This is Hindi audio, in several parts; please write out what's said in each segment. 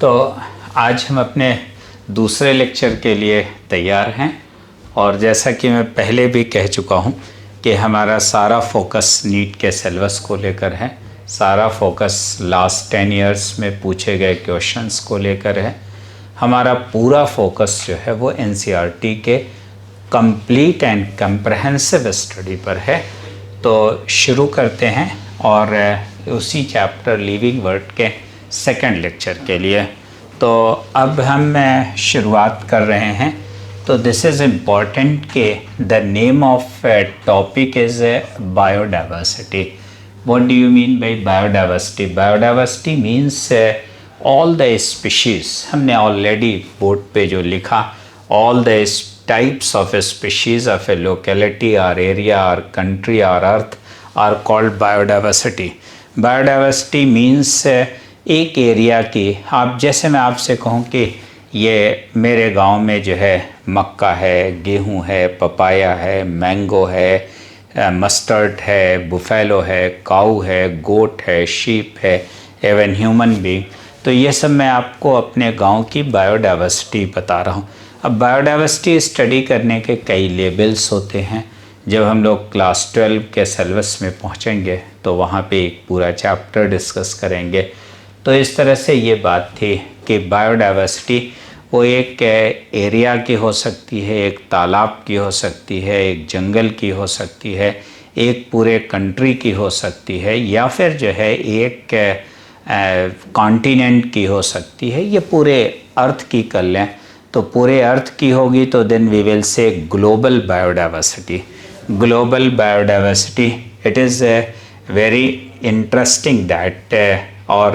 तो आज हम अपने दूसरे लेक्चर के लिए तैयार हैं और जैसा कि मैं पहले भी कह चुका हूं कि हमारा सारा फोकस नीट के सिलेबस को लेकर है, सारा फोकस लास्ट 10 इयर्स में पूछे गए क्वेश्चंस को लेकर है। हमारा पूरा फोकस जो है वो एनसीईआरटी के कंप्लीट एंड कंप्रहेंसिव स्टडी पर है। तो शुरू करते हैं और उसी चैप्टर लिविंग वर्ड के सेकंड लेक्चर के लिए। तो अब हम शुरुआत कर रहे हैं। तो दिस इज़ इम्पॉर्टेंट कि the name of topic is biodiversity. What do you mean by biodiversity? Biodiversity means all the species. हमने ऑलरेडी बोर्ड पे जो लिखा, all the types of species of a locality और एरिया और कंट्री और earth are called biodiversity. Biodiversity means एक एरिया की, आप जैसे मैं आपसे कहूँ कि ये मेरे गांव में जो है मक्का है, गेहूं है, पपाया है, मैंगो है, मस्टर्ड है, बुफेलो है, काऊ है, गोट है, शीप है, एवन ह्यूमन बीइंग। तो ये सब मैं आपको अपने गांव की बायोडाइवर्सिटी बता रहा हूँ। अब बायोडाइवर्सिटी स्टडी करने के कई लेवल्स होते हैं। जब हम लोग क्लास 12 के सिलेबस में पहुँचेंगे तो वहाँ पे एक पूरा चैप्टर डिस्कस करेंगे। तो इस तरह से ये बात थी कि बायोडाइवर्सिटी वो एक एरिया की हो सकती है, एक तालाब की हो सकती है, एक जंगल की हो सकती है, एक पूरे कंट्री की हो सकती है, या फिर जो है एक कॉन्टिनेंट की हो सकती है। ये पूरे अर्थ की कर लें तो पूरे अर्थ की होगी तो then we will say global biodiversity. Global biodiversity, it is very interesting that और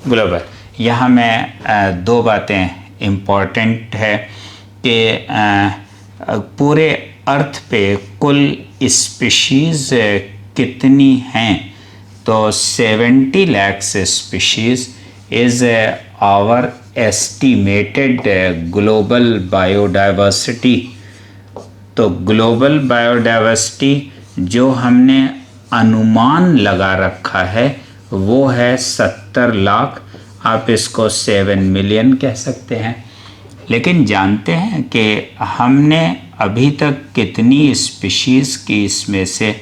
ग्लोबल। यहाँ मैं दो बातें इम्पॉर्टेंट है कि पूरे अर्थ पे कुल स्पीशीज़ कितनी हैं। तो 70 lakh species is our estimated global biodiversity. तो ग्लोबल बायोडाइवर्सिटी जो हमने अनुमान लगा रखा है वो है 70 लाख। आप इसको 7 मिलियन कह सकते हैं। लेकिन जानते हैं कि हमने अभी तक कितनी स्पीशीज़ की इसमें से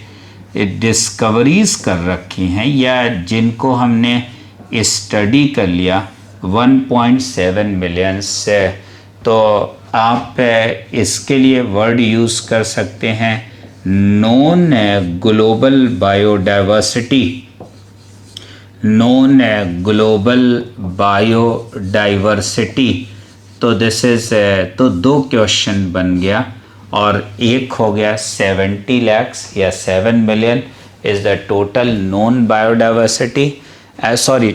डिस्कवरीज कर रखी हैं या जिनको हमने स्टडी कर लिया? 1.7 मिलियन से। तो आप इसके लिए वर्ड यूज़ कर सकते हैं non global biodiversity. Non global biodiversity. तो दिस इज़ तो दो क्वेश्चन बन गया और एक हो गया 70 लैक्स या 7 million is the total non biodiversity,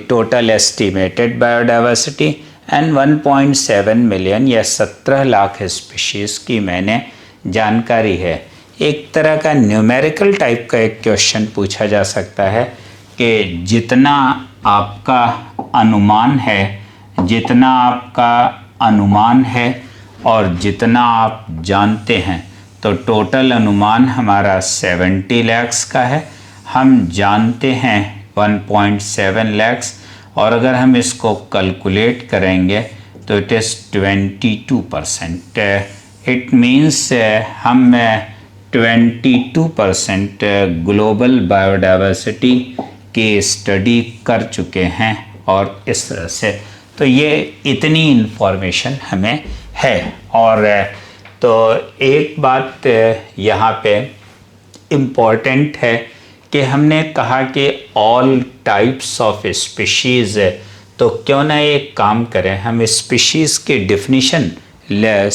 total estimated biodiversity, and 1.7 million या 17 लाख स्पीशीज़ की मैंने जानकारी है। एक तरह का न्यूमेरिकल टाइप का एक क्वेश्चन पूछा जा सकता है कि जितना आपका अनुमान है और जितना आप जानते हैं, तो टोटल अनुमान हमारा 70 लैक्स का है, हम जानते हैं 1.7 लैक्स, और अगर हम इसको कैलकुलेट करेंगे तो इट इज़ 22%। इट मीन्स हम 22% ग्लोबल बायोडाइवर्सिटी की स्टडी कर चुके हैं। और इस तरह से तो ये इतनी इन्फॉर्मेशन हमें है। और तो एक बात यहाँ पे इम्पॉर्टेंट है कि हमने कहा कि ऑल टाइप्स ऑफ स्पीशीज़, तो क्यों ना एक काम करें, हम स्पीशीज़ की डेफिनेशन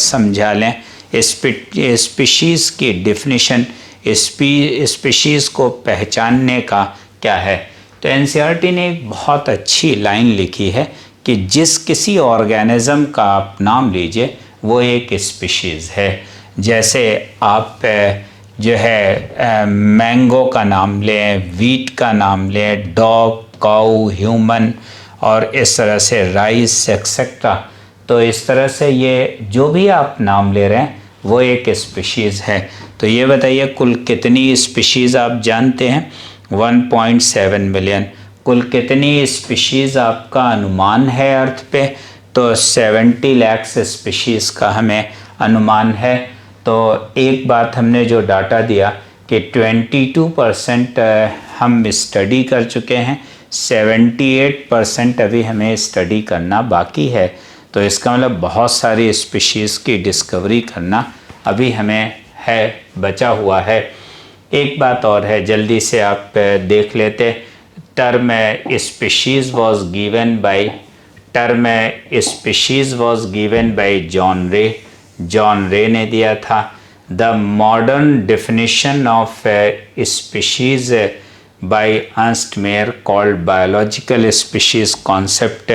समझा लें। स्पीशीज़ की डेफिनेशन, स्पीशीज़ को पहचानने का क्या है। तो एनसीईआरटी ने एक बहुत अच्छी लाइन लिखी है कि जिस किसी ऑर्गेनिज्म का आप नाम लीजिए वो एक स्पीशीज़ है। जैसे आप जो है मैंगो का नाम लें, वीट का नाम लें, डॉग, काऊ, ह्यूमन, और इस तरह से राइस एक्सेट्रा। तो इस तरह से ये जो भी आप नाम ले रहे हैं वो एक स्पीशीज़ है। तो ये बताइए कुल कितनी स्पीशीज़ आप जानते हैं? 1.7 मिलियन। कुल कितनी स्पीशीज़ आपका अनुमान है अर्थ पे? तो 70 लाख स्पीशीज़ का हमें अनुमान है। तो एक बात हमने जो डाटा दिया कि 22% हम स्टडी कर चुके हैं, 78% अभी हमें स्टडी करना बाकी है। तो इसका मतलब बहुत सारी स्पीशीज़ की डिस्कवरी करना अभी हमें है, बचा हुआ है। एक बात और है, जल्दी से आप देख लेते। Term species was given by John Ray ने दिया था। The modern definition of species by Ernst Mayr called biological species concept.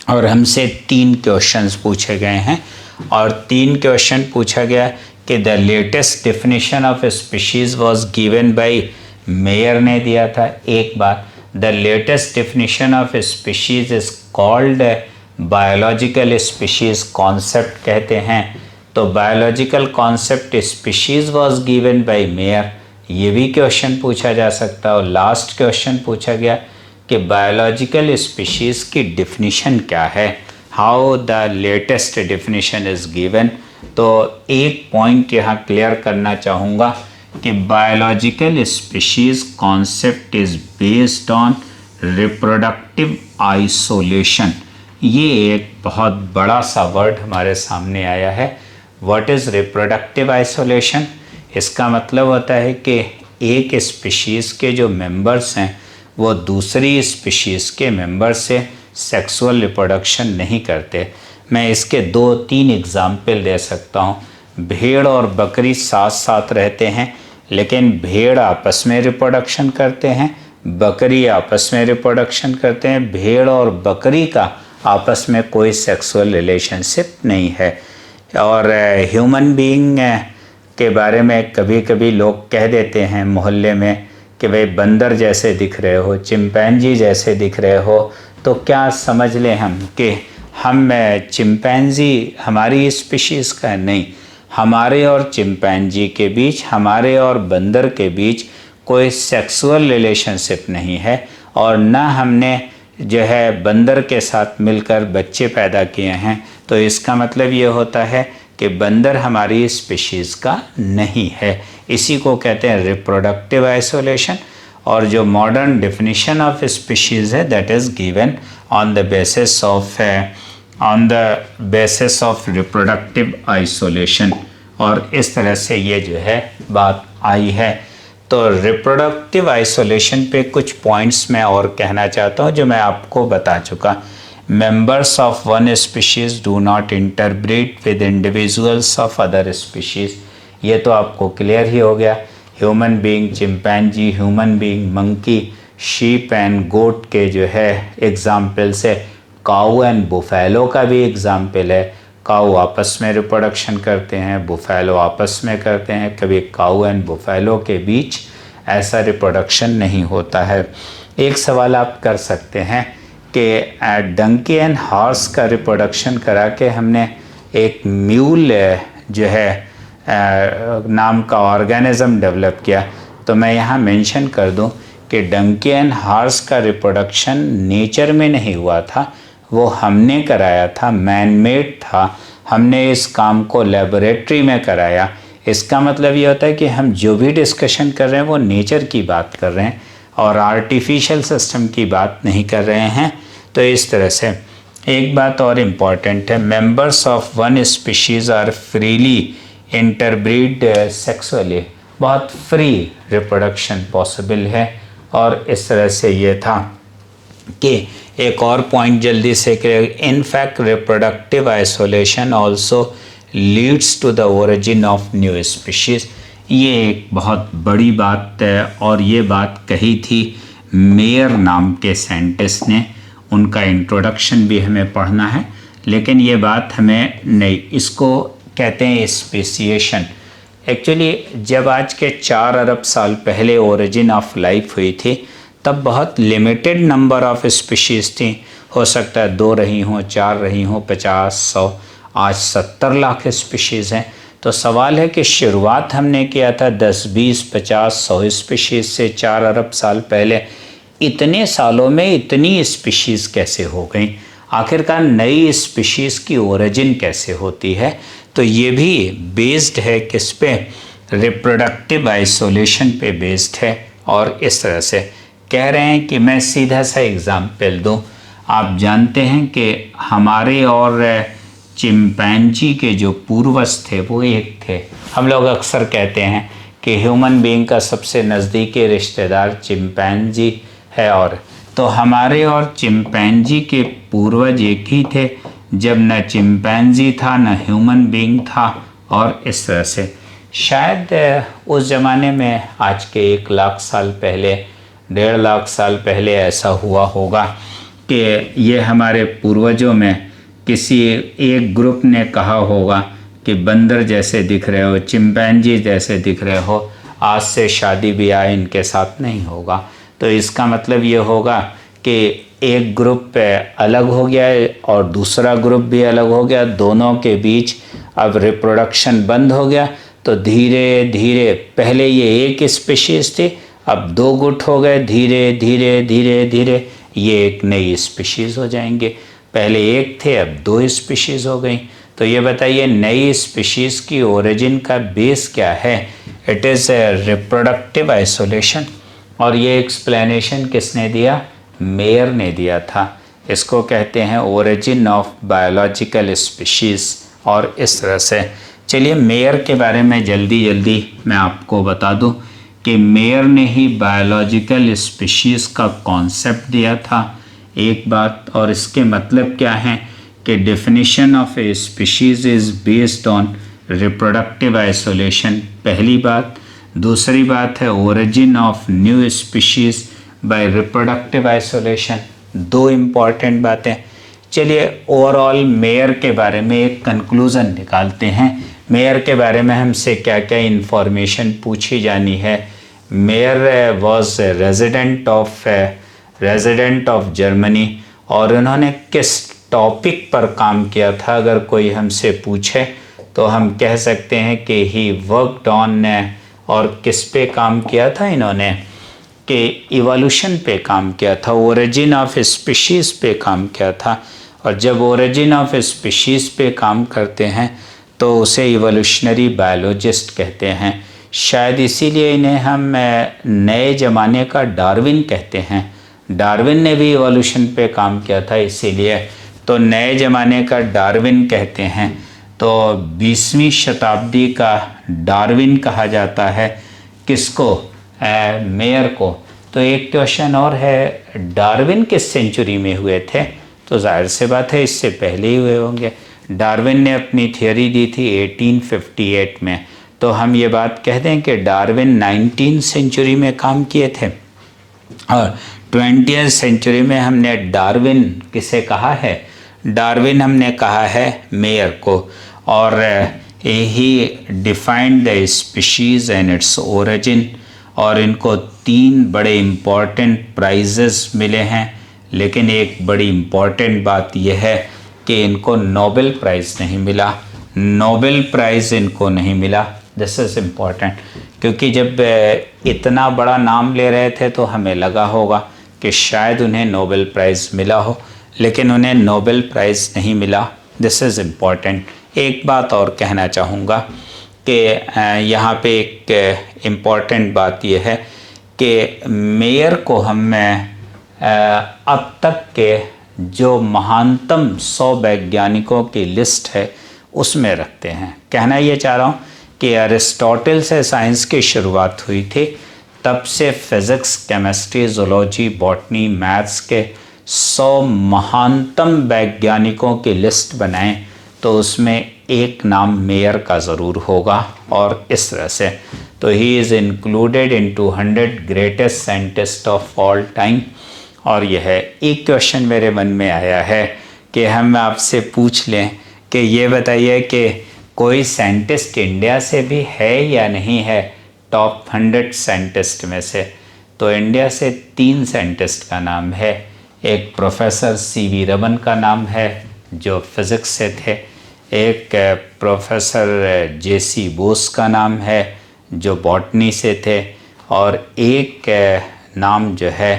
और हमसे 3 क्वेश्चंस पूछे गए हैं और 3 क्वेश्चन पूछा गया कि the latest definition of species was given bye mayor ने दिया था। एक बात, the latest definition of species is called biological species concept कहते हैं। तो biological concept species was given bye mayor, ये भी क्वेश्चन पूछा जा सकता है। और लास्ट क्वेश्चन पूछा गया कि बायोलॉजिकल स्पीशीज़ की डेफिनेशन क्या है, how the latest definition is given. तो एक पॉइंट यहाँ क्लियर करना चाहूँगा कि biological species concept is based on reproductive isolation. ये एक बहुत बड़ा सा वर्ड हमारे सामने आया है। What is reproductive isolation? इसका मतलब होता है कि एक स्पीशीज़ के जो मेंबर्स हैं वो दूसरी स्पीशीज़ के मेंबर से सेक्सुअल रिप्रोडक्शन नहीं करते। मैं इसके 2-3 एग्जाम्पल दे सकता हूँ। भेड़ और बकरी साथ साथ रहते हैं, लेकिन भेड़ आपस में रिप्रोडक्शन करते हैं, बकरी आपस में रिप्रोडक्शन करते हैं। भेड़ और बकरी का आपस में कोई सेक्सुअल रिलेशनशिप नहीं है। और ह्यूमन बीइंग के बारे में कभी कभी लोग कह देते हैं मोहल्ले में कि भाई बंदर जैसे दिख रहे हो, चिंपैंजी जैसे दिख रहे हो। तो क्या समझ लें हम कि हम चिंपैंजी हमारी स्पीशीज़ का है? नहीं, हमारे और चिंपैंजी के बीच, हमारे और बंदर के बीच कोई सेक्सुअल रिलेशनशिप नहीं है। और न हमने जो है बंदर के साथ मिलकर बच्चे पैदा किए हैं। तो इसका मतलब ये होता है कि बंदर हमारी स्पीशीज़ का नहीं है। इसी को कहते हैं रिप्रोडक्टिव आइसोलेशन। और जो मॉडर्न डेफिनेशन ऑफ स्पीशीज़ है that is given on the basis of reproductive isolation. और इस तरह से ये जो है बात आई है। तो रिप्रोडक्टिव आइसोलेशन पे कुछ पॉइंट्स मैं और कहना चाहता हूँ जो मैं आपको बता चुका। Members of one species do not interbreed with individuals of other species, ये तो आपको क्लियर ही हो गया। Human being chimpanzee, human being monkey, sheep and goat के जो है एग्जाम्पल्स है। काऊ एंड बुफैलो का भी एग्जाम्पल है। काऊ आपस में रिप्रोडक्शन करते हैं, बुफैलो आपस में करते हैं। कभी काऊ एंड बुफैलो के बीच ऐसा रिप्रोडक्शन नहीं होता है। एक सवाल आप कर सकते हैं कि डंकी एंड हॉर्स का रिप्रोडक्शन करा के हमने एक म्यूल जो है नाम का ऑर्गेनिज्म डेवलप किया। तो मैं यहाँ मेंशन कर दूँ कि डंकी एंड हॉर्स का रिप्रोडक्शन नेचर में नहीं हुआ था, वो हमने कराया था, मैन मेड था। हमने इस काम को लेबोरेटरी में कराया। इसका मतलब ये होता है कि हम जो भी डिस्कशन कर रहे हैं वो नेचर की बात कर रहे हैं और आर्टिफिशियल सिस्टम की बात नहीं कर रहे हैं। तो इस तरह से एक बात और इम्पॉर्टेंट है, members of one species are freely interbreed sexually, बहुत फ्री रिप्रोडक्शन पॉसिबल है। और इस तरह से ये था कि एक और पॉइंट जल्दी से clear, in fact reproductive isolation also leads to the origin of new species. ये एक बहुत बड़ी बात है और ये बात कही थी मेयर नाम के साइंटिस्ट ने। उनका इंट्रोडक्शन भी हमें पढ़ना है, लेकिन ये बात हमें नहीं, इसको कहते हैं स्पेसिएशन। एक्चुअली जब आज के 4 अरब साल पहले ओरिजिन ऑफ लाइफ हुई थी तब बहुत लिमिटेड नंबर ऑफ स्पीशीज़ थी। हो सकता है 2 रही हों, 4 रही हों, 50, 100, आज 70 लाख स्पीशीज़ हैं। तो सवाल है कि शुरुआत हमने किया था 10, 20, 50, 100 स्पीशीज़ से 4 अरब साल पहले। इतने सालों में इतनी स्पीशीज़ कैसे हो गई? आखिरकार नई स्पीशीज़ की ओरिजिन कैसे होती है, तो ये भी बेस्ड है किस पे, रिप्रोडक्टिव आइसोलेशन पे बेस्ड है। और इस तरह से कह रहे हैं कि मैं सीधा सा एग्जाम्पल दूं, आप जानते हैं कि हमारे और चिंपैंजी के जो पूर्वज थे वो एक थे। हम लोग अक्सर कहते हैं कि ह्यूमन बीइंग का सबसे नज़दीकी रिश्तेदार चिंपैंजी है, और तो हमारे और चिंपैंजी के पूर्वज एक ही थे, जब न चिंपैंजी था न ह्यूमन बीइंग था। और इस तरह से शायद उस ज़माने में आज के 1 लाख साल पहले, 1.5 लाख साल पहले ऐसा हुआ होगा कि ये हमारे पूर्वजों में किसी एक ग्रुप ने कहा होगा कि बंदर जैसे दिख रहे हो, चिंपैंजी जैसे दिख रहे हो, आज से शादी ब्याह इनके साथ नहीं होगा। तो इसका मतलब ये होगा कि एक ग्रुप अलग हो गया और दूसरा ग्रुप भी अलग हो गया, दोनों के बीच अब रिप्रोडक्शन बंद हो गया। तो धीरे धीरे पहले ये एक स्पीशीज़ थी, अब 2 गुट हो गए, धीरे धीरे धीरे धीरे ये एक नई स्पीशीज़ हो जाएंगे। पहले एक थे, अब 2 स्पीशीज़ हो गई। तो ये बताइए नई स्पीशीज़ की ओरिजिन का बेस क्या है? It is reproductive isolation. और ये एक्सप्लेनेशन किसने दिया? मेयर ने दिया था। इसको कहते हैं ओरिजिन ऑफ बायोलॉजिकल स्पीशीज़। और इस तरह से चलिए मेयर के बारे में जल्दी जल्दी मैं आपको बता दूं कि मेयर ने ही बायोलॉजिकल स्पीशीज़ का कॉन्सेप्ट दिया था, एक बात। और इसके मतलब क्या है कि definition of a species is based on reproductive isolation, पहली बात। दूसरी बात है origin of new species by reproductive isolation. 2 important बातें। चलिए ओवरऑल मेयर के बारे में एक कंक्लूज़न निकालते हैं। मेयर के बारे में हमसे क्या क्या इन्फॉर्मेशन पूछी जानी है? Mayor was resident of Germany, और उन्होंने किस टॉपिक पर काम किया था? अगर कोई हमसे पूछे तो हम कह सकते हैं कि ही वर्कड ऑन, और किस पे काम किया था इन्होंने? कि इवोल्यूशन पे काम किया था, ओरिजिन ऑफ स्पीशीज़ पे काम किया था। और जब ओरिजिन ऑफ स्पीशीज़ पे काम करते हैं तो उसे इवोल्यूशनरी बायोलॉजिस्ट कहते हैं। शायद इसीलिए इन्हें हम नए ज़माने का डार्विन कहते हैं। डार्विन ने भी इवोल्यूशन पे काम किया था, इसीलिए तो नए ज़माने का डार्विन कहते हैं। तो 20वीं शताब्दी का डार्विन कहा जाता है किसको? मेयर को। तो एक क्वेश्चन और है, डार्विन किस सेंचुरी में हुए थे? तो जाहिर से बात है इससे पहले ही हुए होंगे। डार्विन ने अपनी थियोरी दी थी 1858 में। तो हम ये बात कह दें कि डार्विन 19वीं सेंचुरी में काम किए थे, और 20वीं सेंचुरी में हमने डार्विन किसे कहा है? डार्विन हमने कहा है मेयर को। और he defined the species and its origin. और इनको 3 बड़े इम्पॉर्टेंट प्राइजेस मिले हैं, लेकिन एक बड़ी इम्पॉर्टेंट बात यह है कि इनको नोबेल प्राइज़ नहीं मिला। नोबेल प्राइज़ इनको नहीं मिला। दिस इज़ इम्पॉर्टेंट, क्योंकि जब इतना बड़ा नाम ले रहे थे तो हमें लगा होगा कि शायद उन्हें नोबेल प्राइज़ मिला हो, लेकिन उन्हें नोबेल प्राइज़ नहीं मिला। This is important. एक बात और कहना चाहूँगा कि यहाँ पे एक इम्पॉर्टेंट बात यह है कि मेयर को हम अब तक के जो महानतम 100 वैज्ञानिकों की लिस्ट है उसमें रखते हैं। कहना ये चाह रहा हूँ कि अरिस्टोटल से साइंस की शुरुआत हुई थी, तब से physics, chemistry, zoology, botany, maths के 100 महानतम वैज्ञानिकों की लिस्ट बनाएं तो उसमें एक नाम मेयर का ज़रूर होगा। और इस तरह से तो he is included in 200 greatest scientist of all time. और यह एक क्वेश्चन मेरे मन में आया है कि हम आपसे पूछ लें कि ये बताइए कि कोई साइंटिस्ट इंडिया से भी है या नहीं है टॉप 100 साइंटिस्ट में से? तो इंडिया से 3 साइंटिस्ट का नाम है। एक प्रोफेसर सीवी रमन का नाम है जो फिज़िक्स से थे, एक प्रोफेसर जेसी बोस का नाम है जो बॉटनी से थे, और एक नाम जो है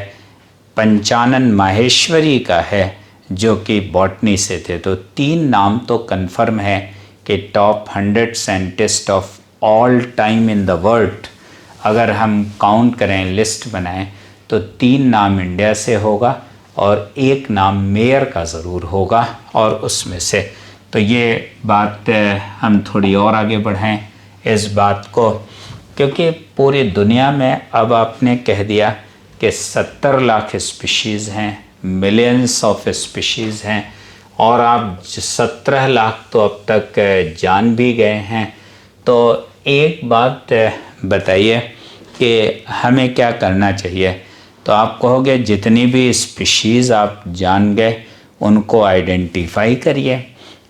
पंचानन माहेश्वरी का है जो कि बॉटनी से थे। तो 3 नाम तो कंफर्म है कि top 100 scientist of all time in the world, अगर हम काउंट करें, लिस्ट बनाएं, तो 3 नाम इंडिया से होगा और 1 नाम मेयर का ज़रूर होगा और उसमें से। तो ये बात हम थोड़ी और आगे बढ़ाएं इस बात को, क्योंकि पूरी दुनिया में अब आपने कह दिया कि 70 लाख स्पीशीज़ हैं, मिलियंस ऑफ स्पीशीज़ हैं, और आप 17 लाख तो अब तक जान भी गए हैं। तो एक बात बताइए कि हमें क्या करना चाहिए। तो आप कहोगे जितनी भी स्पीशीज़ आप जान गए उनको आइडेंटिफाई करिए।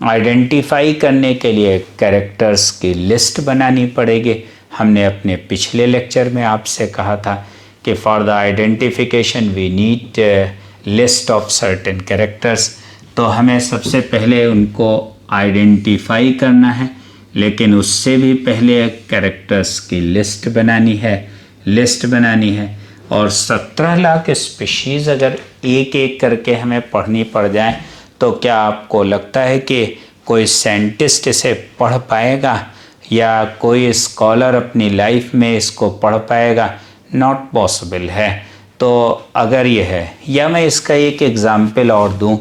आइडेंटिफाई करने के लिए कैरेक्टर्स की लिस्ट बनानी पड़ेगी। हमने अपने पिछले लेक्चर में आपसे कहा था कि for the identification we need list of certain characters. तो हमें सबसे पहले उनको आइडेंटिफाई करना है, लेकिन उससे भी पहले कैरेक्टर्स की लिस्ट बनानी है। और 17 लाख स्पीशीज़ अगर एक एक करके हमें पढ़नी पड़ जाए तो क्या आपको लगता है कि कोई साइंटिस्ट इसे पढ़ पाएगा या कोई स्कॉलर अपनी लाइफ में इसको पढ़ पाएगा? नॉट पॉसिबल है। तो अगर ये है, या मैं इसका एक एग्ज़ाम्पल और दूं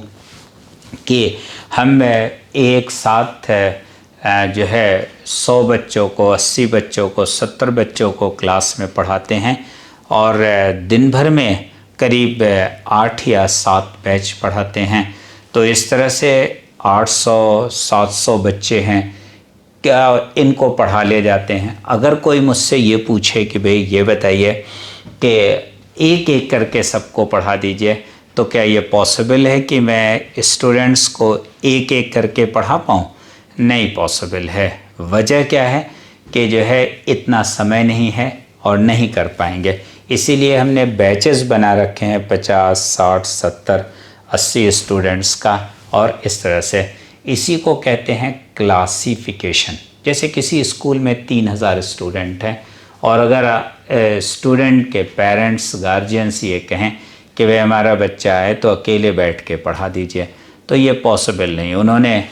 कि हम एक साथ जो है 100 बच्चों को, 80 बच्चों को, 70 बच्चों को क्लास में पढ़ाते हैं और दिन भर में करीब 8 या 7 बैच पढ़ाते हैं। तो इस तरह से 800-700 बच्चे हैं, क्या इनको पढ़ा ले जाते हैं। अगर कोई मुझसे ये पूछे कि भाई ये बताइए कि एक एक करके सबको पढ़ा दीजिए, तो क्या ये पॉसिबल है कि मैं स्टूडेंट्स को एक एक करके पढ़ा पाऊँ? नहीं पॉसिबल है। वजह क्या है कि जो है इतना समय नहीं है और नहीं कर पाएंगे। इसीलिए हमने बैचेस बना रखे हैं 50, 60, 70, 80 स्टूडेंट्स का, और इस तरह से। इसी को कहते हैं क्लासिफिकेशन। जैसे किसी स्कूल में 3000 स्टूडेंट हैं और अगर स्टूडेंट के पेरेंट्स, गार्जियंस ये कहें कि भाई हमारा बच्चा है तो अकेले बैठ के पढ़ा दीजिए, तो ये पॉसिबल नहीं। उन्होंने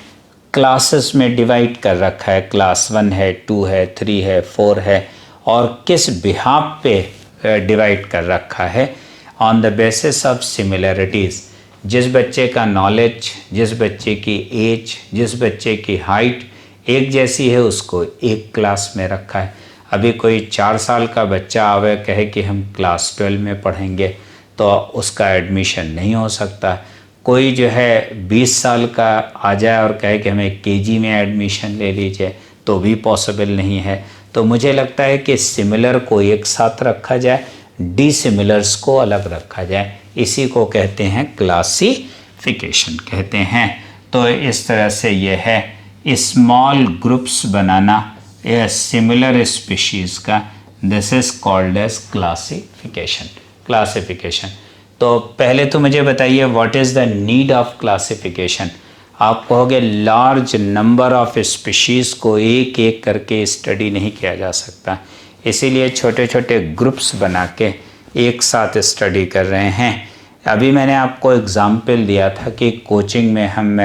क्लासेस में डिवाइड कर रखा है, क्लास 1 है, 2 है, 3 है, 4 है, और किस बिहाफ पे डिवाइड कर रखा है? On the basis of similarities. जिस बच्चे का नॉलेज, जिस बच्चे की एज, जिस बच्चे की हाइट एक जैसी है उसको एक क्लास में रखा है। अभी कोई 4 साल का बच्चा आवे कहे कि हम क्लास 12 में पढ़ेंगे तो उसका एडमिशन नहीं हो सकता। कोई जो है 20 साल का आ जाए और कहे कि हमें केजी में एडमिशन ले लीजिए तो भी पॉसिबल नहीं है। तो मुझे लगता है कि सिमिलर को एक साथ रखा जाए, डिसिमिलर्स को अलग रखा जाए। इसी को कहते हैं क्लासिफिकेशन कहते हैं। तो इस तरह से ये है स्मॉल ग्रुप्स बनाना या सिमिलर स्पीशीज़ का, this is called as classification. तो पहले तो मुझे बताइए what is the need of classification. आप कहोगे लार्ज नंबर ऑफ स्पीशीज़ को एक एक करके स्टडी नहीं किया जा सकता, इसीलिए छोटे छोटे ग्रुप्स बना के एक साथ स्टडी कर रहे हैं। अभी मैंने आपको एग्ज़ाम्पल दिया था कि कोचिंग में हम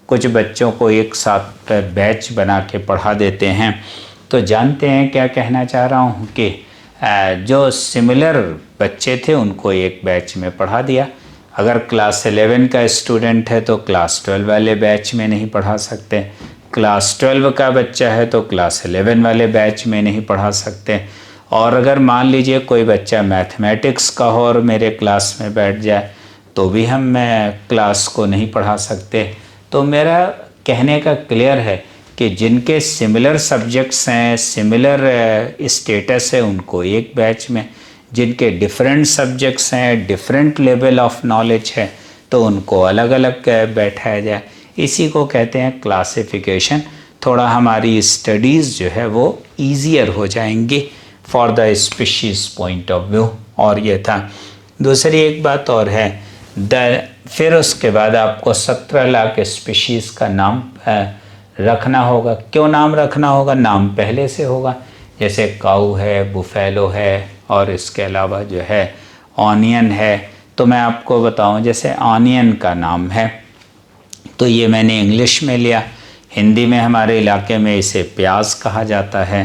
कुछ बच्चों को एक साथ बैच बना के पढ़ा देते हैं। तो जानते हैं क्या कहना चाह रहा हूँ कि जो सिमिलर बच्चे थे उनको एक बैच में पढ़ा दिया। अगर क्लास 11 का स्टूडेंट है तो क्लास 12 वाले बैच में नहीं पढ़ा सकते, क्लास 12 का बच्चा है तो क्लास 11 वाले बैच में नहीं पढ़ा सकते। और अगर मान लीजिए कोई बच्चा मैथमेटिक्स का हो और मेरे क्लास में बैठ जाए तो भी हम क्लास को नहीं पढ़ा सकते। तो मेरा कहने का क्लियर है कि जिनके सिमिलर सब्जेक्ट्स हैं, सिमिलर स्टेटस है, उनको एक बैच में, जिनके डिफरेंट सब्जेक्ट्स हैं, डिफरेंट लेवल ऑफ नॉलेज है, तो उनको अलग अलग बैठाया जाए। इसी को कहते हैं क्लासिफिकेशन। थोड़ा हमारी स्टडीज़ जो है वो ईजियर हो जाएंगी for the species point of view. और ये था। दूसरी एक बात और है, फिर उसके बाद आपको 17 लाख स्पीशीज़ का नाम रखना होगा। क्यों नाम रखना होगा? नाम पहले से होगा, जैसे काऊ है, बुफेलो है, और इसके अलावा जो है ऑनियन है। तो मैं आपको बताऊं, जैसे ऑनियन का नाम है तो ये मैंने इंग्लिश में लिया, हिंदी में हमारे इलाके में इसे प्याज कहा जाता है।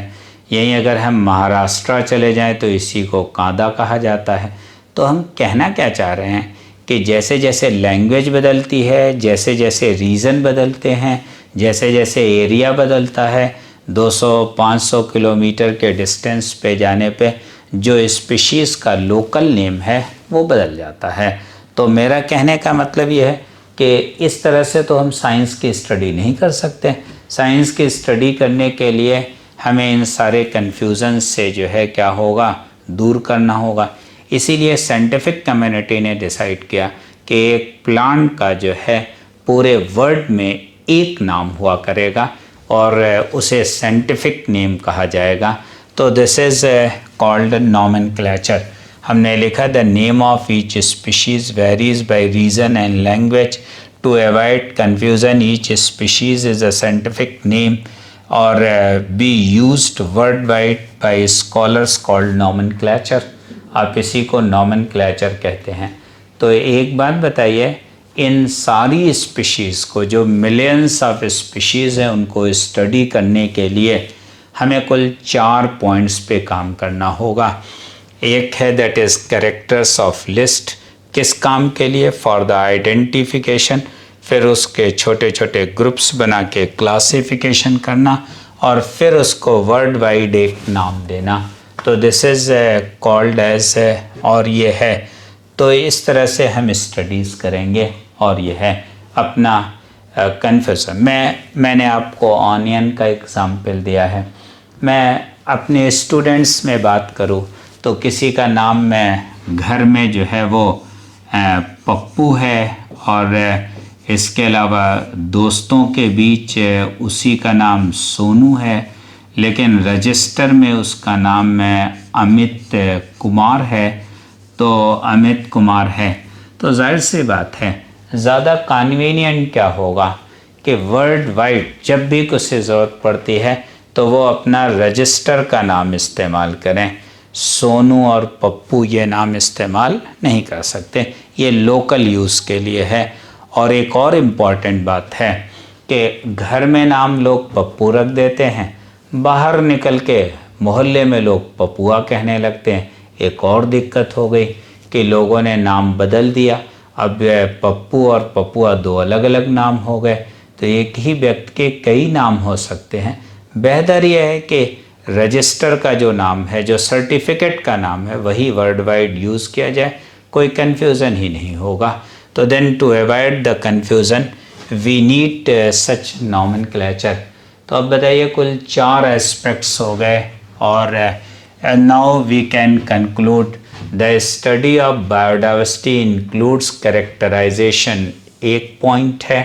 यहीं अगर हम महाराष्ट्र चले जाएं तो इसी को कांदा कहा जाता है। तो हम कहना क्या चाह रहे हैं कि जैसे जैसे लैंग्वेज बदलती है, जैसे जैसे रीजन बदलते हैं, जैसे जैसे एरिया बदलता है, 200-500 किलोमीटर के डिस्टेंस पे जाने पे जो स्पीशीज़ का लोकल नेम है वो बदल जाता है। तो मेरा कहने का मतलब ये है कि इस तरह से तो हम साइंस की स्टडी नहीं कर सकते। साइंस की स्टडी करने के लिए हमें इन सारे कन्फ्यूज़न से जो है क्या होगा, दूर करना होगा। इसीलिए साइंटिफिक कम्युनिटी ने डिसाइड किया कि एक प्लांट का जो है पूरे वर्ल्ड में एक नाम हुआ करेगा और उसे साइंटिफिक नेम कहा जाएगा। तो दिस इज़ कॉल्ड नॉमेनक्लेचर। हमने लिखा the name of each species varies by region and language to avoid confusion. Each species is a scientific name और be used worldwide by scholars called nomenclature. आप इसी को नॉमेनक्लेचर कहते हैं। तो एक बात बताइए, इन सारी स्पीशीज़ को, जो मिलियंस ऑफ स्पीशीज़ हैं, उनको स्टडी करने के लिए हमें कुल 4 पॉइंट्स पे काम करना होगा। एक है that is characters of list, किस काम के लिए, फॉर द आइडेंटिफिकेशन। फिर उसके छोटे छोटे ग्रुप्स बना के क्लासिफिकेशन करना और फिर उसको वर्ल्ड वाइड एक नाम देना। तो दिस इज़ कॉल्ड एज, और ये है। तो इस तरह से हम स्टडीज़ करेंगे और ये है अपना कन्फ्यूज़न। मैंने आपको ऑनियन का एग्ज़ाम्पल दिया है। मैं अपने स्टूडेंट्स में बात करूं तो किसी का नाम मैं घर में जो है वो पप्पू है और इसके अलावा दोस्तों के बीच उसी का नाम सोनू है, लेकिन रजिस्टर में उसका नाम अमित कुमार है। तो अमित कुमार है, तो जाहिर सी बात है ज़्यादा कन्वीनियंट क्या होगा कि वर्ल्ड वाइड जब भी कुछ ज़रूरत पड़ती है तो वो अपना रजिस्टर का नाम इस्तेमाल करें। सोनू और पप्पू ये नाम इस्तेमाल नहीं कर सकते, ये लोकल यूज़ के लिए है। और एक और इम्पॉर्टेंट बात है कि घर में नाम लोग पप्पू रख देते हैं, बाहर निकल के मोहल्ले में लोग पपुआ कहने लगते हैं। एक और दिक्कत हो गई कि लोगों ने नाम बदल दिया, अब पप्पू और पपुआ 2 अलग अलग नाम हो गए। तो एक ही व्यक्ति के कई नाम हो सकते हैं। बेहतर यह है कि रजिस्टर का जो नाम है, जो सर्टिफिकेट का नाम है, वही वर्ल्ड वाइड यूज़ किया जाए, कोई कन्फ्यूज़न ही नहीं होगा। तो then to avoid the confusion we need such nomenclature. तो अब बताइए कुल 4 एस्पेक्ट्स हो गए और now we can conclude the study of biodiversity includes characterization, एक पॉइंट है,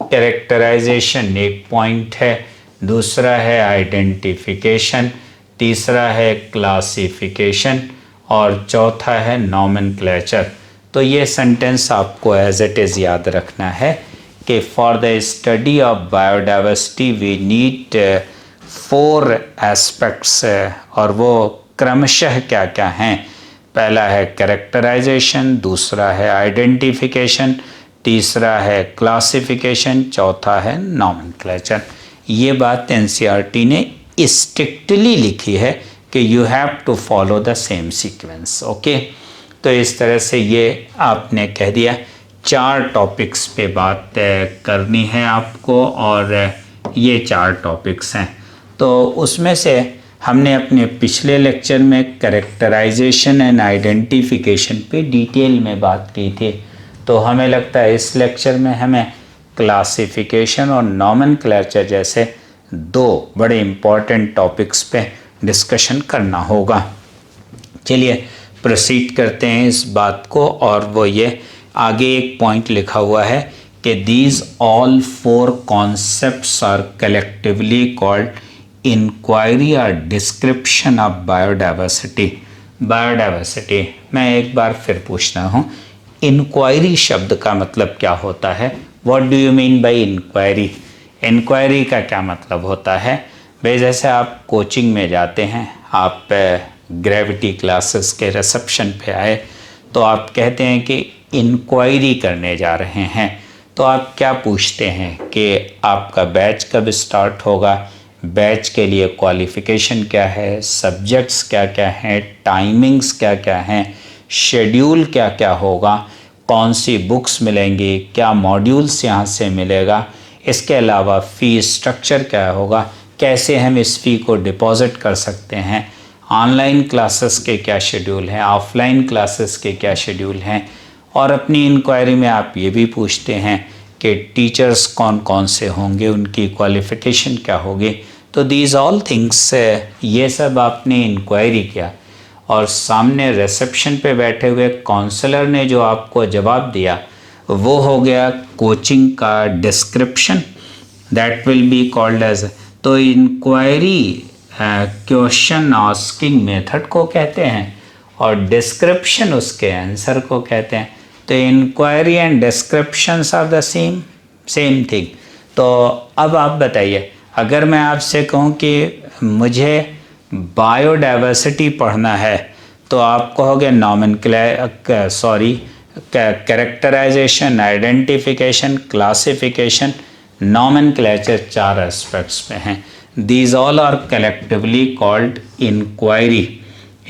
कैरेक्टराइजेशन एक पॉइंट है, दूसरा है आइडेंटिफिकेशन, तीसरा है क्लासिफिकेशन और चौथा है नॉमेनक्लेचर। तो ये सेंटेंस आपको एज इट इज़ याद रखना है कि for the study of biodiversity we need 4 aspects, और वो क्रमशः क्या क्या हैं। पहला है कैरेक्टराइजेशन, दूसरा है आइडेंटिफिकेशन, तीसरा है क्लासिफिकेशन, चौथा है नॉमेनक्लेचर। ये बात एनसीईआरटी ने स्ट्रिक्टली लिखी है कि you have to follow the same sequence. Okay, तो इस तरह से ये आपने कह दिया। 4 टॉपिक्स पे बात करनी है आपको और ये 4 टॉपिक्स हैं। तो उसमें से हमने अपने पिछले लेक्चर में कैरेक्टराइजेशन एंड आइडेंटिफिकेशन पे डिटेल में बात की थी। तो हमें लगता है इस लेक्चर में हमें क्लासिफिकेशन और नॉमेनक्लेचर जैसे 2 बड़े इम्पॉर्टेंट टॉपिक्स पे डिस्कशन करना होगा। चलिए प्रोसीड करते हैं इस बात को, और वो ये आगे एक पॉइंट लिखा हुआ है कि these all 4 concepts are collectively called inquiry और डिस्क्रिप्शन ऑफ बायोडाइवर्सिटी। बायोडाइवर्सिटी, मैं एक बार फिर पूछ रहा हूँ, इंक्वायरी शब्द का मतलब क्या होता है? What do you mean by inquiry? Inquiry का क्या मतलब होता है? भाई जैसे आप कोचिंग में जाते हैं, आप ग्रेविटी क्लासेस के रिसेप्शन पे आए तो आप कहते हैं कि इंक्वायरी करने जा रहे हैं, तो आप क्या पूछते हैं कि आपका बैच कब स्टार्ट होगा, बैच के लिए क्वालिफ़िकेशन क्या है, सब्जेक्ट्स क्या क्या हैं, टाइमिंग्स क्या क्या हैं, शेड्यूल क्या क्या होगा, कौन सी बुक्स मिलेंगी, क्या मॉड्यूल्स यहाँ से मिलेगा, इसके अलावा फ़ी स्ट्रक्चर क्या होगा, कैसे हम इस फ़ी को डिपॉज़िट कर सकते हैं, ऑनलाइन क्लासेस के क्या शेड्यूल हैं, ऑफलाइन क्लासेस के क्या शेड्यूल हैं। और अपनी इंक्वायरी में आप ये भी पूछते हैं कि टीचर्स कौन कौन से होंगे, उनकी क्वालिफ़िकेशन क्या होगी। तो दीज ऑल थिंग्स, ये सब आपने इंक्वायरी किया और सामने रिसेप्शन पे बैठे हुए काउंसलर ने जो आपको जवाब दिया वो हो गया कोचिंग का description, that will be called as. तो इंक्वायरी क्वेश्चन आस्किंग मेथड को कहते हैं और डिस्क्रिप्शन उसके आंसर को कहते हैं। तो inquiry and descriptions are the same thing. तो अब आप बताइए, अगर मैं आपसे कहूँ कि मुझे बायोडाइवर्सिटी पढ़ना है तो आप कहोगे characterization, identification, classification, nomenclature, 4 aspects में हैं। These all are collectively called inquiry,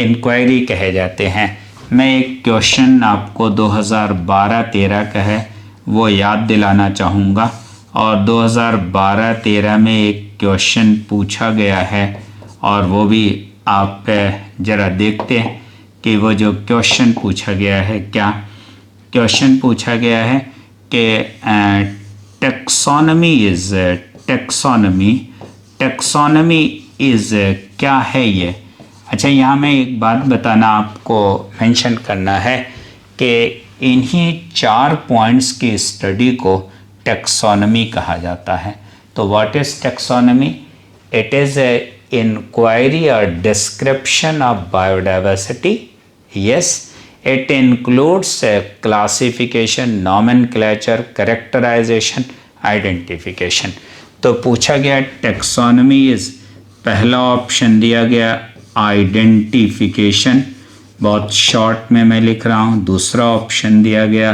inquiry कहे जाते हैं। मैं एक क्वेश्चन आपको 2012-13 का है वो याद दिलाना चाहूँगा, और 2012-13 में एक क्वेश्चन पूछा गया है और वो भी आप ज़रा देखते हैं कि वो जो क्वेश्चन पूछा गया है, क्या क्वेश्चन पूछा गया है कि टेक्सोनमी इज़ क्या है ये। अच्छा, यहाँ मैं एक बात बताना आपको मेंशन करना है कि इन्हीं 4 पॉइंट्स की स्टडी को टेक्सोनमी कहा जाता है। तो what is taxonomy? It is a inquiry और description of biodiversity. Yes, it includes classification, nomenclature, characterization, identification। तो पूछा गया टेक्सोनमी इज, पहला ऑप्शन दिया गया आइडेंटिफिकेशन, बहुत शॉर्ट में मैं लिख रहा हूँ। दूसरा ऑप्शन दिया गया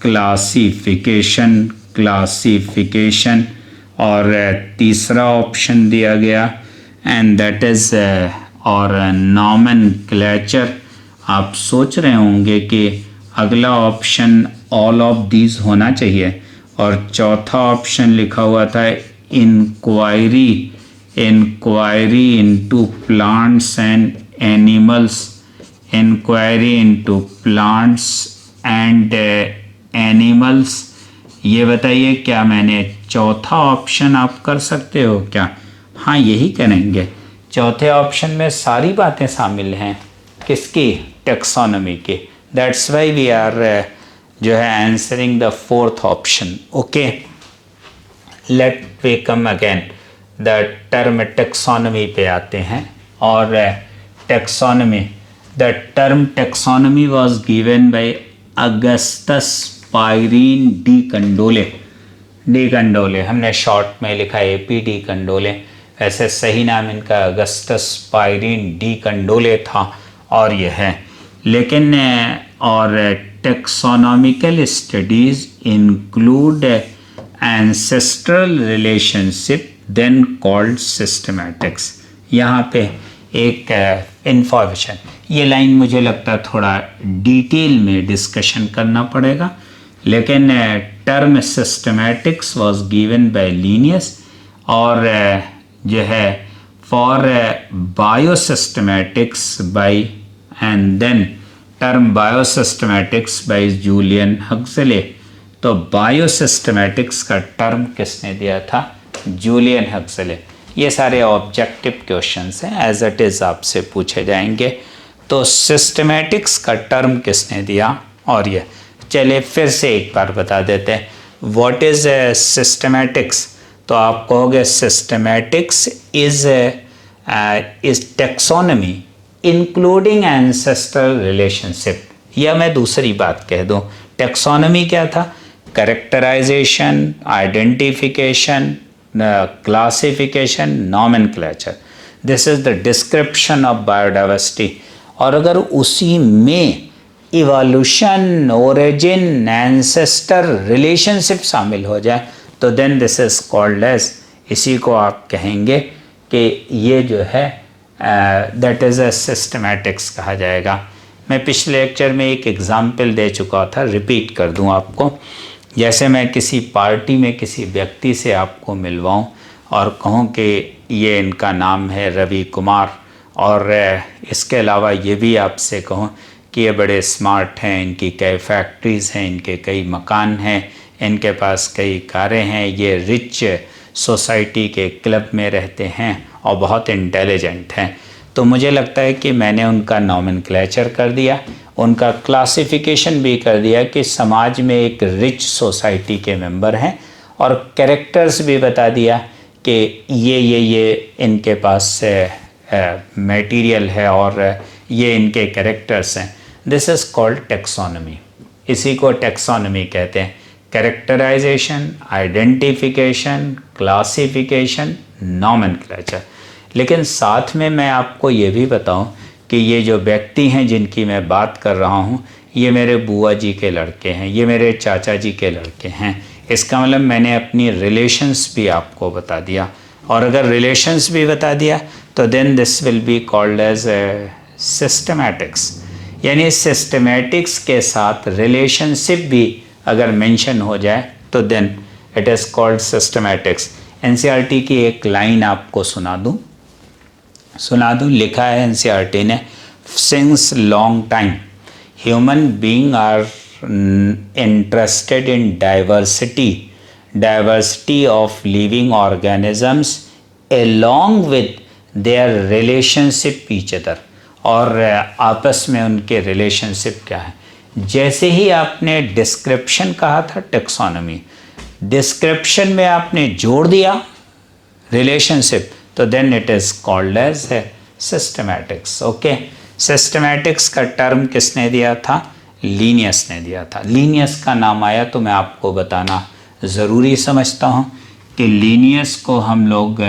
क्लासिफिकेशन, और तीसरा ऑप्शन दिया गया एंड दैट इज और नॉमेनक्लेचर। आप सोच रहे होंगे कि अगला ऑप्शन ऑल ऑफ दीज होना चाहिए, और चौथा ऑप्शन लिखा हुआ था inquiry into plants and animals, inquiry into plants and animals. ये बताइए क्या मैंने चौथा ऑप्शन आप कर सकते हो क्या? हाँ, यही करेंगे। चौथे ऑप्शन में सारी बातें शामिल हैं, किसकी? टेक्सोनमी की। दैट्स वाई वी आर जो है answering the fourth option. Okay, let we come again the term taxonomy पे आते हैं। और taxonomy, the term taxonomy was given by Augustus Pyramus de Candolle, हमने शॉर्ट में लिखा AP डी कंडोले, ऐसे सही नाम इनका अगस्टस पायरीन डी कंडोले था और यह है। लेकिन और taxonomical studies include ancestral relationship then called systematics. यहाँ पे एक इंफॉर्मेशन, ये लाइन मुझे लगता है थोड़ा डिटेल में डिस्कशन करना पड़ेगा, लेकिन term systematics was given by Linnaeus, और जो है for biosystematics by, and then term biosystematics by Julian Huxley. तो बायोसिस्टमैटिक्स का टर्म किसने दिया था? Julian Huxley. ये सारे ऑब्जेक्टिव क्वेश्चंस हैं, एज इट इज़ आपसे पूछे जाएंगे। तो सिस्टमैटिक्स का टर्म किसने दिया? और ये चलिए फिर से एक बार बता देते हैं, व्हाट इज़ सिस्टमैटिक्स। तो आप कहोगे systematics is taxonomy including ancestral relationship. या मैं दूसरी बात कह दूँ, टेक्सोनमी क्या था? Characterization, identification, classification, nomenclature. This is the description of biodiversity. और अगर उसी में इवोल्यूशन, ओरिजिन, एंसेस्टर, रिलेशनशिप शामिल हो जाए तो then this is called as, इसी को आप कहेंगे कि ये जो है दैट इज़ अ सिस्टमैटिक्स कहा जाएगा। मैं पिछले लेक्चर में एक एग्जाम्पल दे चुका था, रिपीट कर दूं आपको। जैसे मैं किसी पार्टी में किसी व्यक्ति से आपको मिलवाऊं और कहूं कि ये इनका नाम है रवि कुमार, और इसके अलावा ये भी आपसे कहूं कि ये बड़े स्मार्ट हैं, इनकी कई फैक्ट्रीज़ हैं, इनके कई मकान हैं, इनके पास कई कारें हैं, ये रिच सोसाइटी के क्लब में रहते हैं और बहुत इंटेलिजेंट हैं, तो मुझे लगता है कि मैंने उनका नॉमेनक्लेचर कर दिया, उनका क्लासिफिकेशन भी कर दिया कि समाज में एक रिच सोसाइटी के मेंबर हैं, और कैरेक्टर्स भी बता दिया कि ये इनके पास मटेरियल है और ये इनके कैरेक्टर्स हैं। This is called taxonomy. इसी को टेक्सोनॉमी कहते हैं, कैरेक्टराइजेशन, आइडेंटिफिकेशन, क्लासिफिकेशन, नॉमेनक्लेचर। लेकिन साथ में मैं आपको ये भी बताऊं कि ये जो व्यक्ति हैं जिनकी मैं बात कर रहा हूं, ये मेरे बुआ जी के लड़के हैं, ये मेरे चाचा जी के लड़के हैं। इसका मतलब मैंने अपनी रिलेशंस भी आपको बता दिया, और अगर रिलेशंस भी बता दिया तो then this will be called as systematics. यानी सिस्टमैटिक्स के साथ रिलेशनशिप भी अगर मेंशन हो जाए तो then it is called systematics. NCERT की एक लाइन आपको सुना दूं, लिखा है एनसीईआरटी ने, since long time human being are interested in diversity of living organisms along with their relationship each other, और आपस में उनके रिलेशनशिप क्या है। जैसे ही आपने डिस्क्रिप्शन कहा था टेक्सोनॉमी, डिस्क्रिप्शन में आपने जोड़ दिया रिलेशनशिप, तो then it is called as systematics. Okay, systematics का टर्म किसने दिया था? लीनियस ने दिया था। लीनियस का नाम आया तो मैं आपको बताना ज़रूरी समझता हूँ कि लीनियस को हम लोग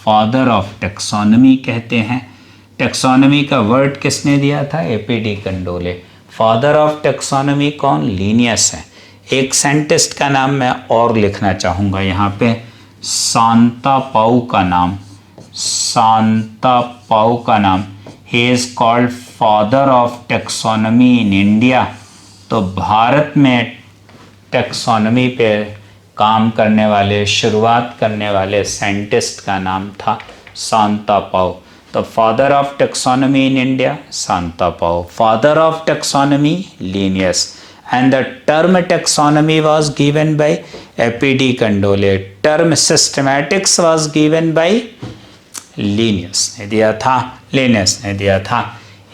फादर ऑफ टेक्सोनॉमी कहते हैं। टेक्सोनॉमी का वर्ड किसने दिया था? एपीडी कंडोले। फादर ऑफ टेक्सोनॉमी कौन? लीनियस है। एक साइंटिस्ट का नाम मैं और लिखना चाहूँगा यहाँ पे, सांतापाउ का नाम, सांतापाउ का नाम। He is called father of taxonomy in India. तो भारत में टेक्सोनॉमी पे काम करने वाले, शुरुआत करने वाले साइंटिस्ट का नाम था सांतापाउ। तो father of taxonomy in India Santapau, father of taxonomy Linnaeus, and the term taxonomy was given by A.P.D. Condole. Term systematics was given by Linnaeus ने दिया था, Linnaeus ने दिया था।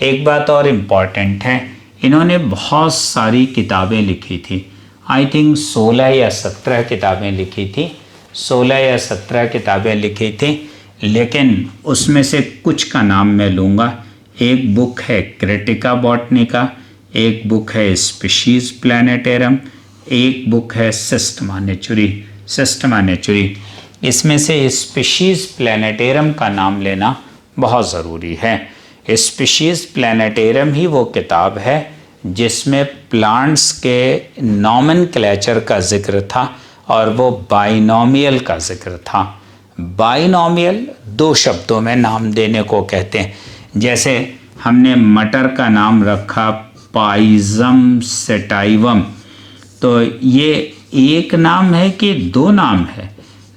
एक बात और इम्पॉर्टेंट है, इन्होंने बहुत सारी किताबें लिखी थी। आई थिंक 16 या 17 किताबें लिखी थी, 16 या 17 किताबें लिखी थी, लेकिन उसमें से कुछ का नाम मैं लूँगा। एक बुक है क्रिटिका बॉटनिका, एक बुक है स्पीशीज प्लैनेटेरम, एक बुक है सिस्टमा नेचुरी। इसमें से स्पीशीज प्लैनेटेरम का नाम लेना बहुत ज़रूरी है। स्पीशीज प्लैनेटेरम ही वो किताब है जिसमें प्लांट्स के नॉमेनक्लेचर का जिक्र था और वो बाइनोमियल का जिक्र था। बाइनोमियल दो शब्दों में नाम देने को कहते हैं। जैसे हमने मटर का नाम रखा पाइजम सेटाइवम, तो ये एक नाम है कि दो नाम है?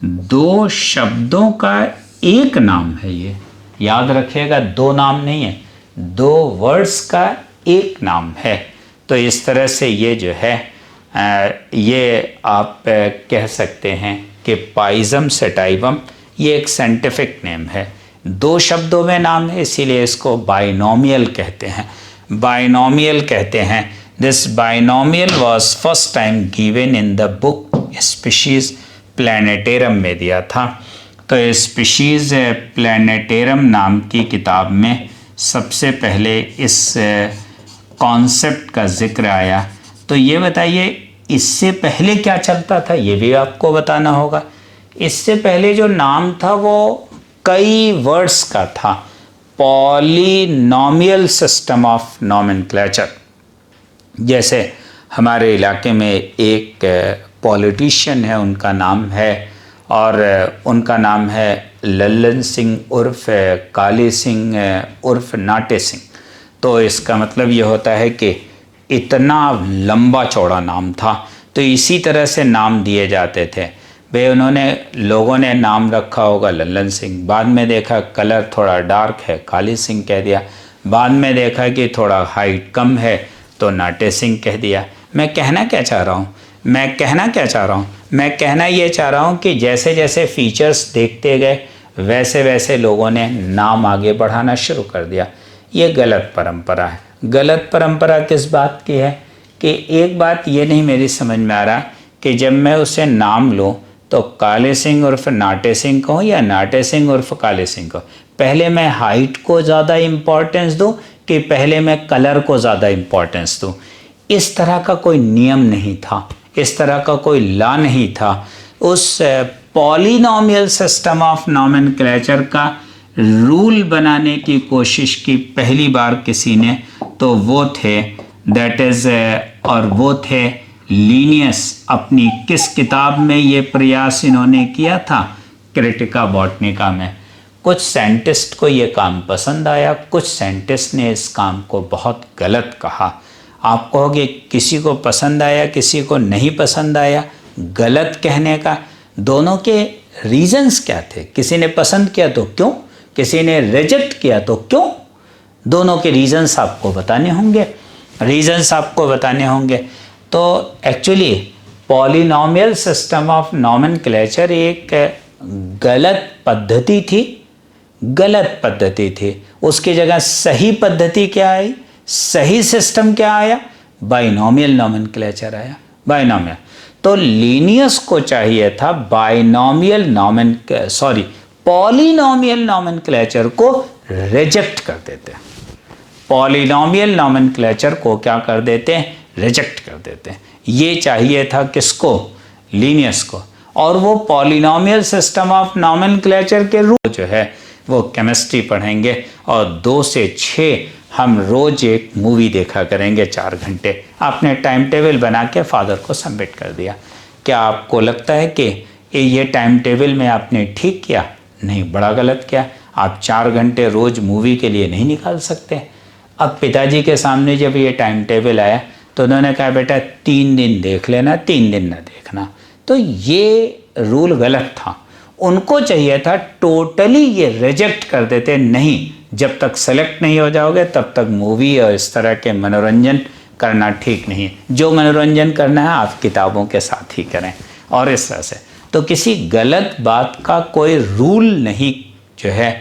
दो शब्दों का एक नाम है। ये याद रखिएगा, दो नाम नहीं है, दो वर्ड्स का एक नाम है। तो इस तरह से ये जो है ये आप कह सकते हैं कि पाइजम सेटाइवम ये एक साइंटिफिक नेम है, दो शब्दों में नाम है, इसीलिए इसको बाइनोमियल कहते हैं। बाइनोमियल कहते हैं। This binomial was first time given in the book Species Plantarum में दिया था। तो स्पीशीज प्लैनेटेरम नाम की किताब में सबसे पहले इस कॉन्सेप्ट का जिक्र आया। तो ये बताइए इससे पहले क्या चलता था, ये भी आपको बताना होगा। इससे पहले जो नाम था वो कई वर्ड्स का था, पॉलिनोमियल सिस्टम ऑफ नॉमेनक्लेचर। जैसे हमारे इलाके में एक पॉलिटिशियन है, उनका नाम है, और उनका नाम है लल्लन सिंह उर्फ काली सिंह उर्फ नाटे सिंह। तो इसका मतलब ये होता है कि इतना लंबा चौड़ा नाम था, तो इसी तरह से नाम दिए जाते थे भाई। उन्होंने लोगों ने नाम रखा होगा लल्लन सिंह, बाद में देखा कलर थोड़ा डार्क है, काली सिंह कह दिया, बाद में देखा कि थोड़ा हाइट कम है तो नाटे सिंह कह दिया। मैं कहना क्या चाह रहा हूँ, मैं कहना ये चाह रहा हूँ कि जैसे जैसे फीचर्स देखते गए वैसे वैसे लोगों ने नाम आगे बढ़ाना शुरू कर दिया। ये गलत परंपरा है। गलत परंपरा किस बात की है कि एक बात ये नहीं मेरी समझ में आ रहा कि जब मैं उसे नाम लूँ तो काले सिंह उर्फ नाटे सिंह कहूँ या नाटे सिंह उर्फ काले सिंह कहूँ, पहले मैं हाइट को ज़्यादा इम्पोर्टेंस दूँ कि पहले मैं कलर को ज़्यादा इम्पोर्टेंस दूँ। इस तरह का कोई नियम नहीं था, इस तरह का कोई लॉ नहीं था। उस पॉलिनोमियल सिस्टम ऑफ नॉमेनक्लेचर का रूल बनाने की कोशिश की पहली बार किसी ने, तो वो थे वो थे लीनियस। अपनी किस किताब में ये प्रयास इन्होंने किया था? क्रिटिका बॉटनिका में। कुछ साइंटिस्ट को ये काम पसंद आया, कुछ साइंटिस्ट ने इस काम को बहुत गलत कहा। आप कहोगे किसी को पसंद आया, किसी को नहीं पसंद आया, गलत कहने का दोनों के रीजंस क्या थे? किसी ने पसंद किया तो क्यों, किसी ने रिजेक्ट किया तो क्यों? दोनों के रीजंस आपको बताने होंगे। तो actually polynomial system of nomenclature एक गलत पद्धति थी। उसकी जगह सही पद्धति क्या आई, सही सिस्टम क्या आया? बाइनोमियल नॉमेनक्लेचर आया। बाइनोमियल। तो लीनियस को चाहिए था पॉलिनोमियल नॉमेनक्लेचर को रिजेक्ट कर देते। पॉलिनोमियल नॉमेनक्लेचर को क्या कर देते हैं? रिजेक्ट कर देते हैं। ये चाहिए था किसको? लीनियस को। और वो पॉलिनोमियल सिस्टम ऑफ नॉमेनक्लेचर के रूल जो है वो केमिस्ट्री पढ़ेंगे, और 2 से 6 हम रोज एक मूवी देखा करेंगे 4 घंटे। आपने टाइम टेबल बना के फादर को सबमिट कर दिया। क्या आपको लगता है कि ये टाइम टेबल में आपने ठीक किया? नहीं, बड़ा गलत किया। आप 4 घंटे रोज मूवी के लिए नहीं निकाल सकते। अब पिताजी के सामने जब ये टाइम टेबल आया तो उन्होंने कहा बेटा 3 दिन देख लेना, 3 दिन ना देखना। तो ये रूल गलत था। उनको चाहिए था टोटली ये रिजेक्ट कर देते, नहीं, जब तक सेलेक्ट नहीं हो जाओगे तब तक मूवी और इस तरह के मनोरंजन करना ठीक नहीं है। जो मनोरंजन करना है आप किताबों के साथ ही करें, और इस तरह से। तो किसी गलत बात का कोई रूल नहीं जो है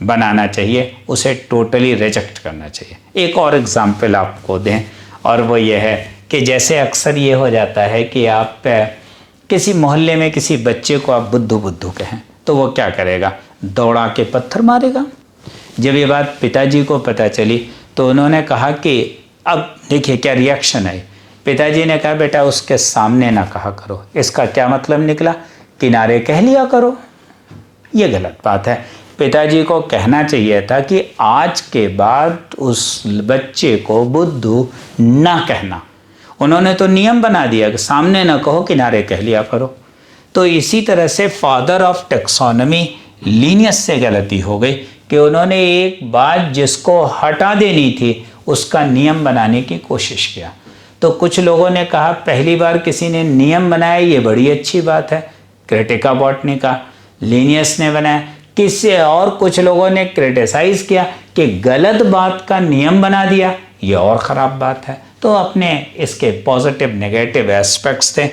बनाना चाहिए, उसे टोटली रिजेक्ट करना चाहिए। एक और एग्जाम्पल आपको दें, और वो ये है कि जैसे अक्सर ये हो जाता है कि आप किसी मोहल्ले में किसी बच्चे को आप बुद्धू कहें तो वो क्या करेगा? दौड़ा के पत्थर मारेगा। जब ये बात पिताजी को पता चली तो उन्होंने कहा कि अब देखिए क्या रिएक्शन है। पिताजी ने कहा बेटा उसके सामने ना कहा करो। इसका क्या मतलब निकला? किनारे कह लिया करो। ये गलत बात है। पिताजी को कहना चाहिए था कि आज के बाद उस बच्चे को बुद्धू ना कहना। उन्होंने तो नियम बना दिया कि सामने ना कहो, किनारे कह लिया करो। तो इसी तरह से फादर ऑफ टेक्सोनॉमी लीनियस से गलती हो गई कि उन्होंने एक बात जिसको हटा देनी थी उसका नियम बनाने की कोशिश किया। तो कुछ लोगों ने कहा पहली बार किसी ने नियम बनाया, ये बड़ी अच्छी बात है, क्रिटिका बॉटनिका। लीनियस ने बनाया। किसी और कुछ लोगों ने क्रिटिसाइज किया कि गलत बात का नियम बना दिया, ये और ख़राब बात है। तो अपने इसके पॉजिटिव नेगेटिव एस्पेक्ट्स थे।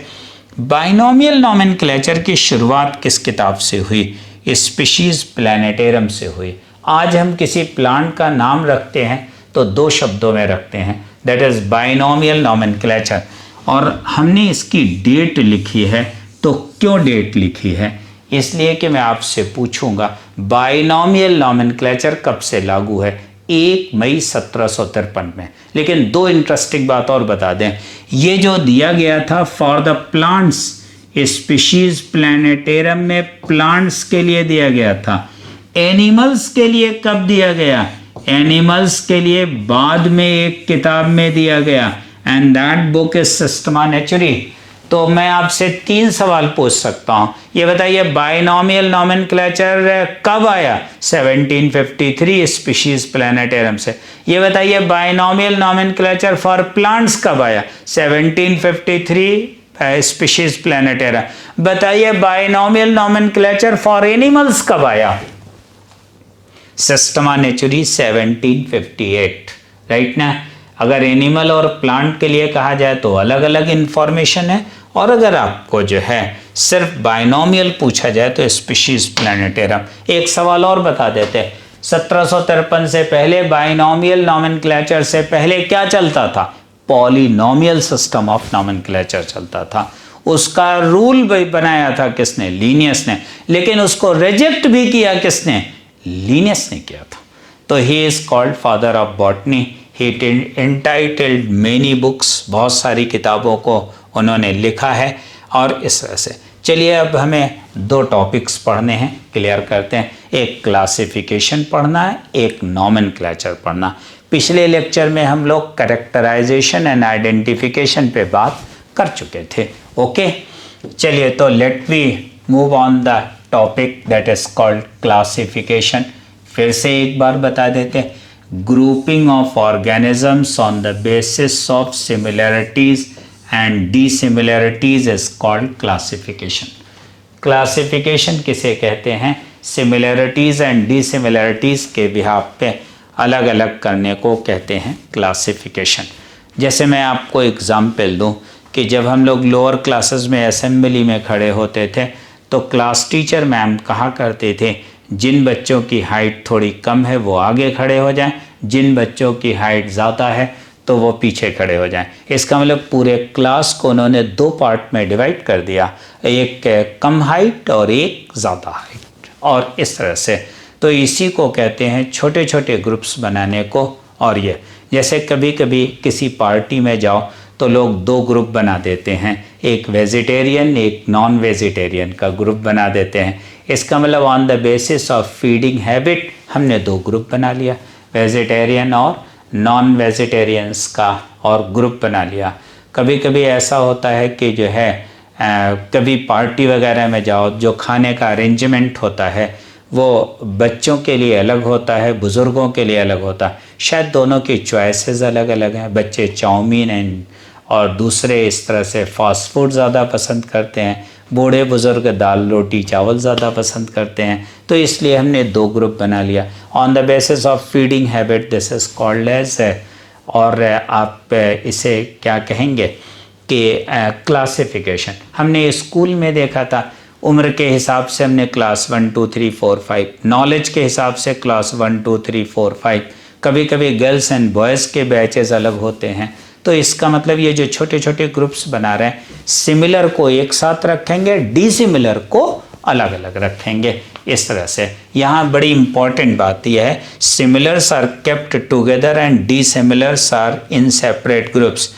बाइनोमियल नॉमेनक्लेचर की शुरुआत किस किताब से हुई? स्पीशीज प्लैनेटेरियम से हुई। आज हम किसी प्लांट का नाम रखते हैं तो 2 शब्दों में रखते हैं, दैट इज़ बाइनोमियल नॉमेनक्लेचर। और हमने इसकी डेट लिखी है, तो क्यों डेट लिखी है? इसलिए कि मैं आपसे पूछूंगा बाइनोमियल नॉमेनक्लेचर कब से लागू है? 1 मई 1753 में। लेकिन 2 इंटरेस्टिंग बात और बता दें। ये जो दिया गया था for the plants, species planetarium में प्लांट्स के लिए दिया गया था। एनिमल्स के लिए कब दिया गया? एनिमल्स के लिए बाद में एक किताब में दिया गया, and that book is Systema Naturae. तो मैं आपसे 3 सवाल पूछ सकता हूँ। ये बताइए बाइनोमियल नोमेनक्लेचर कब आया? 1753 स्पीशीज प्लैनेटेरियम से। ये बताइए बाइनोमियल नोमेनक्लेचर फॉर प्लांट्स कब आया? 1753 स्पीशीज प्लैनेटेरियम। बताइए बाइनोमियल नोमेनक्लेचर फॉर एनिमल्स कब आया? सिस्टमा नेचुरी 1758, राइट ना। अगर एनिमल और प्लांट के लिए कहा जाए तो अलग अलग इंफॉर्मेशन है, और अगर आपको जो है सिर्फ बाइनोमियल पूछा जाए तो स्पीशीज प्लैनेटेरियम। एक सवाल और बता देते हैं, 1753 से पहले बाइनोमियल नोमेनक्लेचर से पहले क्या चलता था? पॉलिनोमियल सिस्टम ऑफ नोमेनक्लेचर चलता था। उसका रूल भी बनाया था किसने? लीनियस ने। लेकिन उसको रिजेक्ट भी किया किसने? लीनियस ने किया था। तो he is called father of botany. He entitled many books, बहुत सारी किताबों को उन्होंने लिखा है। और इस तरह से चलिए अब हमें 2 टॉपिक्स पढ़ने हैं, क्लियर करते हैं। एक क्लासिफिकेशन पढ़ना है, एक नोमेनक्लेचर पढ़ना। पिछले लेक्चर में हम लोग कैरेक्टराइजेशन एंड आइडेंटिफिकेशन पे बात कर चुके थे। ओके, चलिए तो let we move on the topic that is called classification. फिर से एक बार बता देते हैं, grouping of organisms on the basis of similarities and dissimilarities is called classification. Classification किसे कहते हैं? similarities and dissimilarities के बिहाफ पे अलग अलग करने को कहते हैं classification। जैसे मैं आपको एग्जाम्पल दूं कि जब हम लोग लोअर क्लासेस में असेंबली में खड़े होते थे तो क्लास टीचर मैम कहा करते थे जिन बच्चों की हाइट थोड़ी कम है वो आगे खड़े हो जाएं, जिन बच्चों की हाइट ज़्यादा है तो वो पीछे खड़े हो जाएं। इसका मतलब पूरे क्लास को उन्होंने 2 पार्ट में डिवाइड कर दिया, एक कम हाइट और एक ज़्यादा हाइट, और इस तरह से। तो इसी को कहते हैं छोटे छोटे ग्रुप्स बनाने को। और ये जैसे कभी कभी किसी पार्टी में जाओ तो लोग 2 ग्रुप बना देते हैं, एक वेजिटेरियन एक नॉन वेजिटेरियन का ग्रुप बना देते हैं। इसका मतलब on the basis of feeding habit हमने 2 ग्रुप बना लिया, वेजिटेरियन और नॉन वेजिटेरियंस का, और ग्रुप बना लिया। कभी कभी ऐसा होता है कि जो है कभी पार्टी वगैरह में जाओ, जो खाने का अरेंजमेंट होता है वो बच्चों के लिए अलग होता है, बुज़ुर्गों के लिए अलग होता है। शायद दोनों की चॉइसेस अलग अलग हैं। बच्चे चाउमीन और दूसरे इस तरह से फास्ट फूड ज़्यादा पसंद करते हैं, बूढ़े बुज़ुर्ग दाल रोटी चावल ज़्यादा पसंद करते हैं। तो इसलिए हमने 2 ग्रुप बना लिया on the basis of feeding habit, this is called as, और आप इसे क्या कहेंगे कि क्लासिफिकेशन। हमने स्कूल में देखा था, उम्र के हिसाब से हमने क्लास 1 2 3 4 5, नॉलेज के हिसाब से क्लास 1 2 3 4 5। कभी कभी गर्ल्स एंड बॉयज़ के बैचेस अलग होते हैं। तो इसका मतलब ये जो छोटे छोटे ग्रुप्स बना रहे हैं, सिमिलर को एक साथ रखेंगे, डिसिमिलर को अलग अलग रखेंगे, इस तरह से। यहाँ बड़ी इंपॉर्टेंट बात यह है, similars are kept together and dissimilars are in separate groups.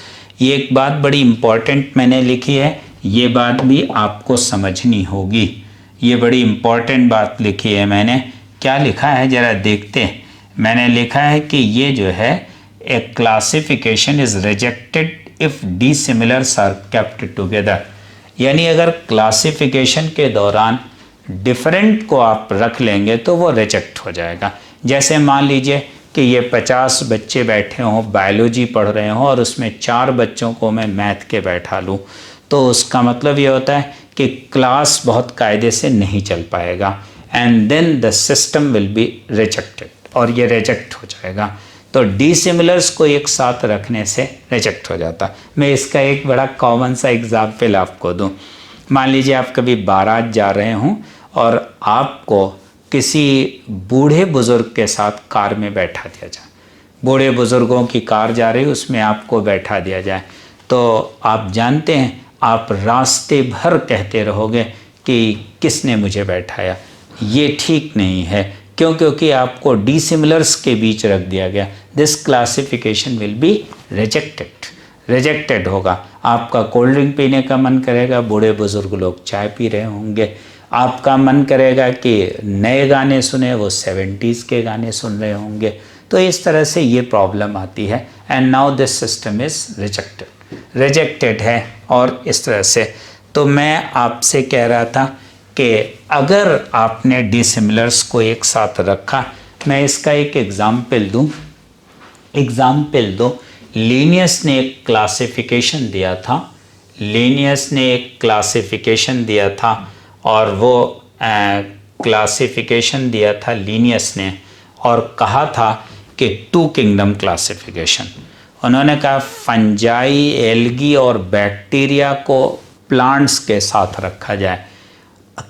ये एक बात बड़ी इंपॉर्टेंट मैंने लिखी है, ये बात भी आपको समझनी होगी। ये बड़ी इंपॉर्टेंट बात लिखी है मैंने। क्या लिखा है ज़रा देखते हैं। मैंने लिखा है कि ये जो है a classification is rejected if dissimilars are kept together। यानी अगर क्लासिफिकेशन के दौरान डिफरेंट को आप रख लेंगे तो वो रिजेक्ट हो जाएगा। जैसे मान लीजिए कि ये 50 बच्चे बैठे हों, बायोलॉजी पढ़ रहे हों, और उसमें 4 बच्चों को मैं मैथ के बैठा लूँ, तो उसका मतलब ये होता है कि क्लास बहुत कायदे से नहीं चल पाएगा, and then the system will be rejected, और ये रिजेक्ट हो जाएगा। तो डिसिमिलर्स को एक साथ रखने से रिजेक्ट हो जाता। मैं इसका एक बड़ा कॉमन सा एग्जाम्पल आपको दूं। मान लीजिए आप कभी बारात जा रहे हों और आपको किसी बूढ़े बुज़ुर्ग के साथ कार में बैठा दिया जाए, बूढ़े बुज़ुर्गों की कार जा रही, उसमें आपको बैठा दिया जाए, तो आप जानते हैं आप रास्ते भर कहते रहोगे कि किसने मुझे बैठाया, ये ठीक नहीं है। क्यों? क्योंकि आपको डिसिमिलर्स के बीच रख दिया गया। This classification will be rejected होगा। आपका कोल्ड ड्रिंक पीने का मन करेगा, बूढ़े बुजुर्ग लोग चाय पी रहे होंगे। आपका मन करेगा कि नए गाने सुने, वो 70s के गाने सुन रहे होंगे। तो इस तरह से ये प्रॉब्लम आती है। And now this system is rejected है। और इस तरह से तो मैं आपसे कह रहा था कि अगर आपने डिसिमिलर्स को एक साथ रखा, मैं इसका एक एग्जाम्पल दूँ। लीनियस ने एक क्लासिफिकेशन दिया था, और वो क्लासिफिकेशन दिया था लीनियस ने, और कहा था कि 2 किंगडम क्लासिफिकेशन। उन्होंने कहा फंजाई, एल्गी और बैक्टीरिया को प्लांट्स के साथ रखा जाए।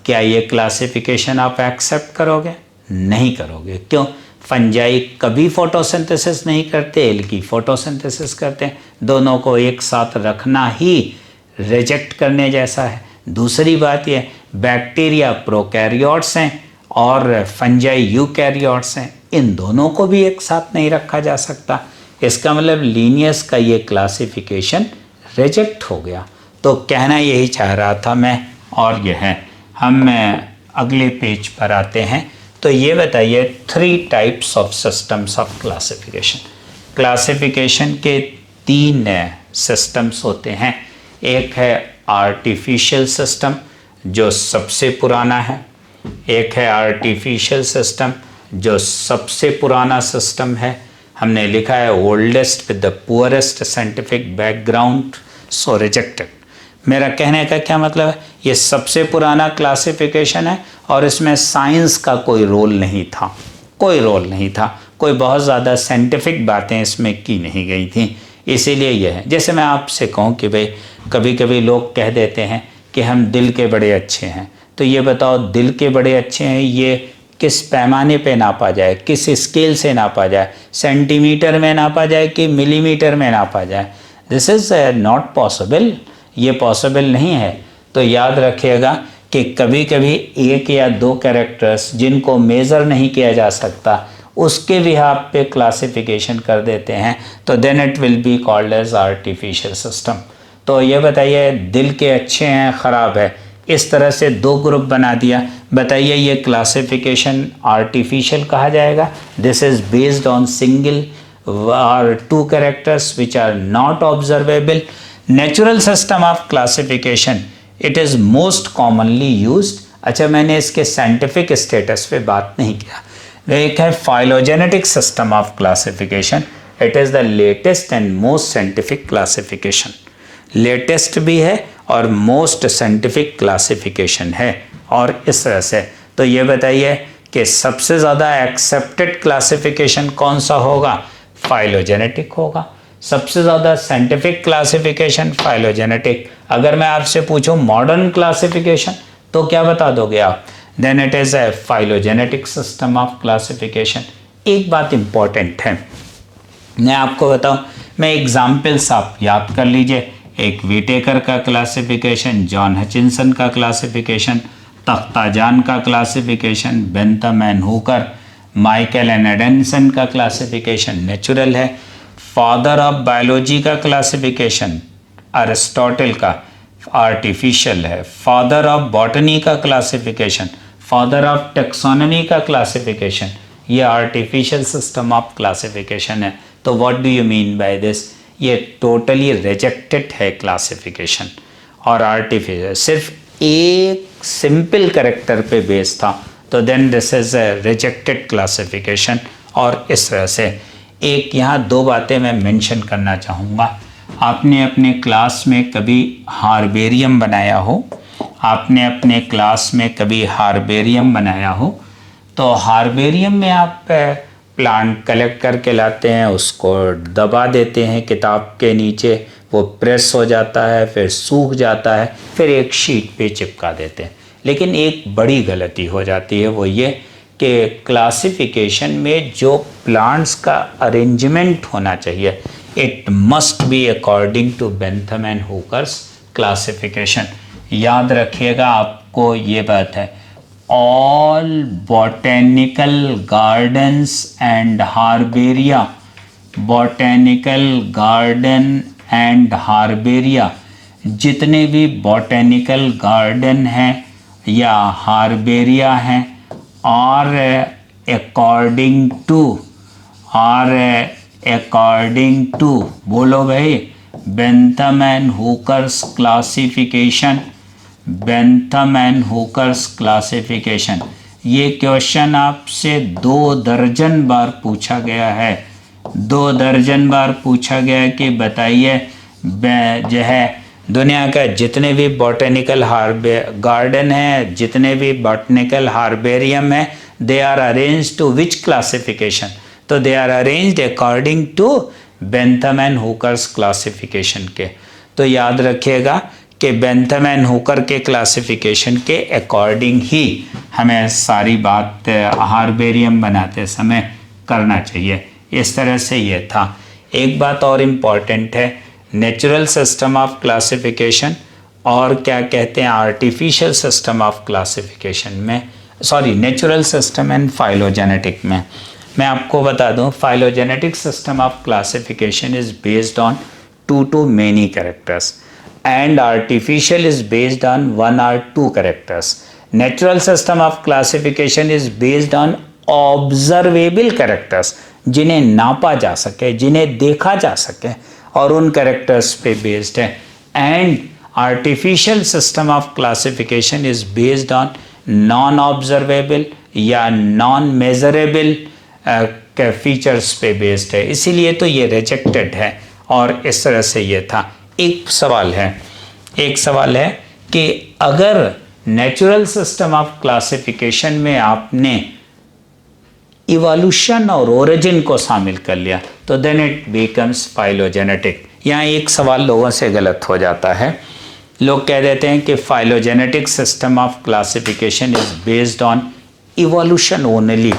क्या ये क्लासिफिकेशन आप एक्सेप्ट करोगे? नहीं करोगे। क्यों? फंजाई कभी फोटोसिंथेसिस नहीं करते, एल्गी फोटोसिंथेसिस करते हैं। दोनों को एक साथ रखना ही रिजेक्ट करने जैसा है। दूसरी बात यह, बैक्टीरिया प्रोकैरियोट्स हैं और फंजाई यूकैरियोट्स हैं, इन दोनों को भी एक साथ नहीं रखा जा सकता। इसका मतलब लीनियस का ये क्लासिफिकेशन रिजेक्ट हो गया। तो कहना यही चाह रहा था मैं, और यह है। हम अगले पेज पर आते हैं। तो ये बताइए 3 types of systems of classification. Classification के 3 सिस्टम्स होते हैं। एक है आर्टिफिशियल सिस्टम जो सबसे पुराना है, एक है आर्टिफिशियल सिस्टम जो सबसे पुराना सिस्टम है। हमने लिखा है oldest with the poorest scientific background, so rejected. मेरा कहने का क्या मतलब है, ये सबसे पुराना क्लासिफिकेशन है और इसमें साइंस का कोई रोल नहीं था, कोई बहुत ज़्यादा साइंटिफिक बातें इसमें की नहीं गई थी, इसीलिए यह है। जैसे मैं आपसे कहूँ कि भाई कभी कभी लोग कह देते हैं कि हम दिल के बड़े अच्छे हैं, तो ये बताओ दिल के बड़े अच्छे हैं ये किस पैमाने पे नापा जाए, किस स्केल से नापा जाए, सेंटीमीटर में नापा जाए कि मिलीमीटर में नापा जाए? दिस इज़ नॉट पॉसिबल, ये पॉसिबल नहीं है। तो याद रखिएगा कि कभी कभी 1 या 2 कैरेक्टर्स जिनको मेज़र नहीं किया जा सकता उसके भी आप पे क्लासिफिकेशन कर देते हैं, तो then it will be called as artificial system. तो ये बताइए दिल के अच्छे हैं ख़राब है, इस तरह से 2 ग्रुप बना दिया। बताइए ये क्लासिफिकेशन आर्टिफिशियल कहा जाएगा? This is based on single और 2 characters which are not observable. Natural system of classification it is most commonly used. अच्छा, मैंने इसके साइंटिफिक स्टेटस पे बात नहीं किया। एक है phylogenetic system of classification, it is the latest and most scientific classification. Latest भी है और मोस्ट साइंटिफिक क्लासिफिकेशन है। और इस तरह से तो ये बताइए कि सबसे ज़्यादा एक्सेप्टेड क्लासिफिकेशन कौन सा होगा? फाइलोजेनेटिक होगा। सबसे ज़्यादा साइंटिफिक क्लासिफिकेशन फाइलोजेनेटिक। अगर मैं आपसे पूछूं मॉडर्न क्लासिफिकेशन तो क्या बता दोगे आप? Then it is a phylogenetic system of classification. एक बात इम्पॉर्टेंट है, मैं आपको बताऊं, मैं एग्जाम्पल्स आप याद कर लीजिए। एक विटेकर का क्लासिफिकेशन, जॉन हचिंसन का क्लासिफिकेशन, तख्ताजान का classification, Bentham and Hooker, Michael and Adanson का क्लासिफिकेशन नेचुरल है। फादर ऑफ बायोलॉजी का क्लासिफिकेशन अरिस्टोटल का आर्टिफिशियल है। फादर ऑफ बॉटनी का क्लासिफिकेशन, फादर ऑफ टेक्सोनॉमी का क्लासिफिकेशन, ये आर्टिफिशियल सिस्टम ऑफ क्लासिफिकेशन है। तो what do you mean by this? ये टोटली रिजेक्टेड है क्लासिफिकेशन। और आर्टिफिशियल सिर्फ एक सिंपल कैरेक्टर पे बेस था, तो then this is a rejected classification. और इस तरह से एक यहाँ 2 बातें मैं मेंशन करना चाहूँगा। आपने अपने क्लास में कभी हार्बेरियम बनाया हो? आपने अपने क्लास में कभी हार्बेरियम बनाया हो? तो हार्बेरियम में आप प्लांट कलेक्ट करके लाते हैं, उसको दबा देते हैं किताब के नीचे, वो प्रेस हो जाता है, फिर सूख जाता है, फिर एक शीट पे चिपका देते हैं। लेकिन एक बड़ी गलती हो जाती है, वो ये कि क्लासिफिकेशन में जो प्लांट्स का अरेंजमेंट होना चाहिए, it must be according to Bentham and Hooker's classification. याद रखिएगा, आपको ये बात है, all botanical gardens and herbaria, botanical garden and herbaria, जितने भी बॉटेनिकल गार्डन हैं या हार्बेरिया हैं, और अकॉर्डिंग टू और अकॉर्डिंग टू, बोलो भाई, Bentham and Hooker's classification, Bentham and Hooker's classification. ये क्वेश्चन आपसे 2 दर्जन बार पूछा गया है, 2 दर्जन बार पूछा गया कि बताइए जो है दुनिया का जितने भी बॉटेनिकल गार्डन है, जितने भी बॉटेनिकल हार्बेरियम है, they are arranged to which classification? तो they are arranged according to Bentham and Hooker's classification के। तो याद रखिएगा कि बेंथम एंड हुकर के क्लासिफिकेशन के अकॉर्डिंग ही हमें सारी बात हार्बेरियम बनाते समय करना चाहिए। इस तरह से ये था। एक बात और इम्पॉर्टेंट है, नेचुरल सिस्टम ऑफ क्लासिफिकेशन और क्या कहते हैं आर्टिफिशियल सिस्टम ऑफ क्लासिफिकेशन में, sorry natural system and phylogenetic में। मैं आपको बता दूं, phylogenetic system of classification is based on 2 to many characters and artificial is based on 1 or 2 characters. Natural system of classification is based on observable characters, जिन्हें नापा जा सके, जिन्हें देखा जा सके, और उन कैरेक्टर्स पे बेस्ड है। And artificial system of classification is based on non observable या नॉन मेजरेबल फीचर्स पे बेस्ड है, इसीलिए तो ये रिजेक्टेड है। और इस तरह से ये था। एक सवाल है कि अगर नेचुरल सिस्टम ऑफ क्लासिफिकेशन में आपने इवोल्यूशन और ओरिजिन को शामिल कर लिया तो देन इट बिकम्स फाइलोजेनेटिक। यहाँ एक सवाल लोगों से गलत हो जाता है, लोग कह देते हैं कि phylogenetic system of classification is based on evolution only.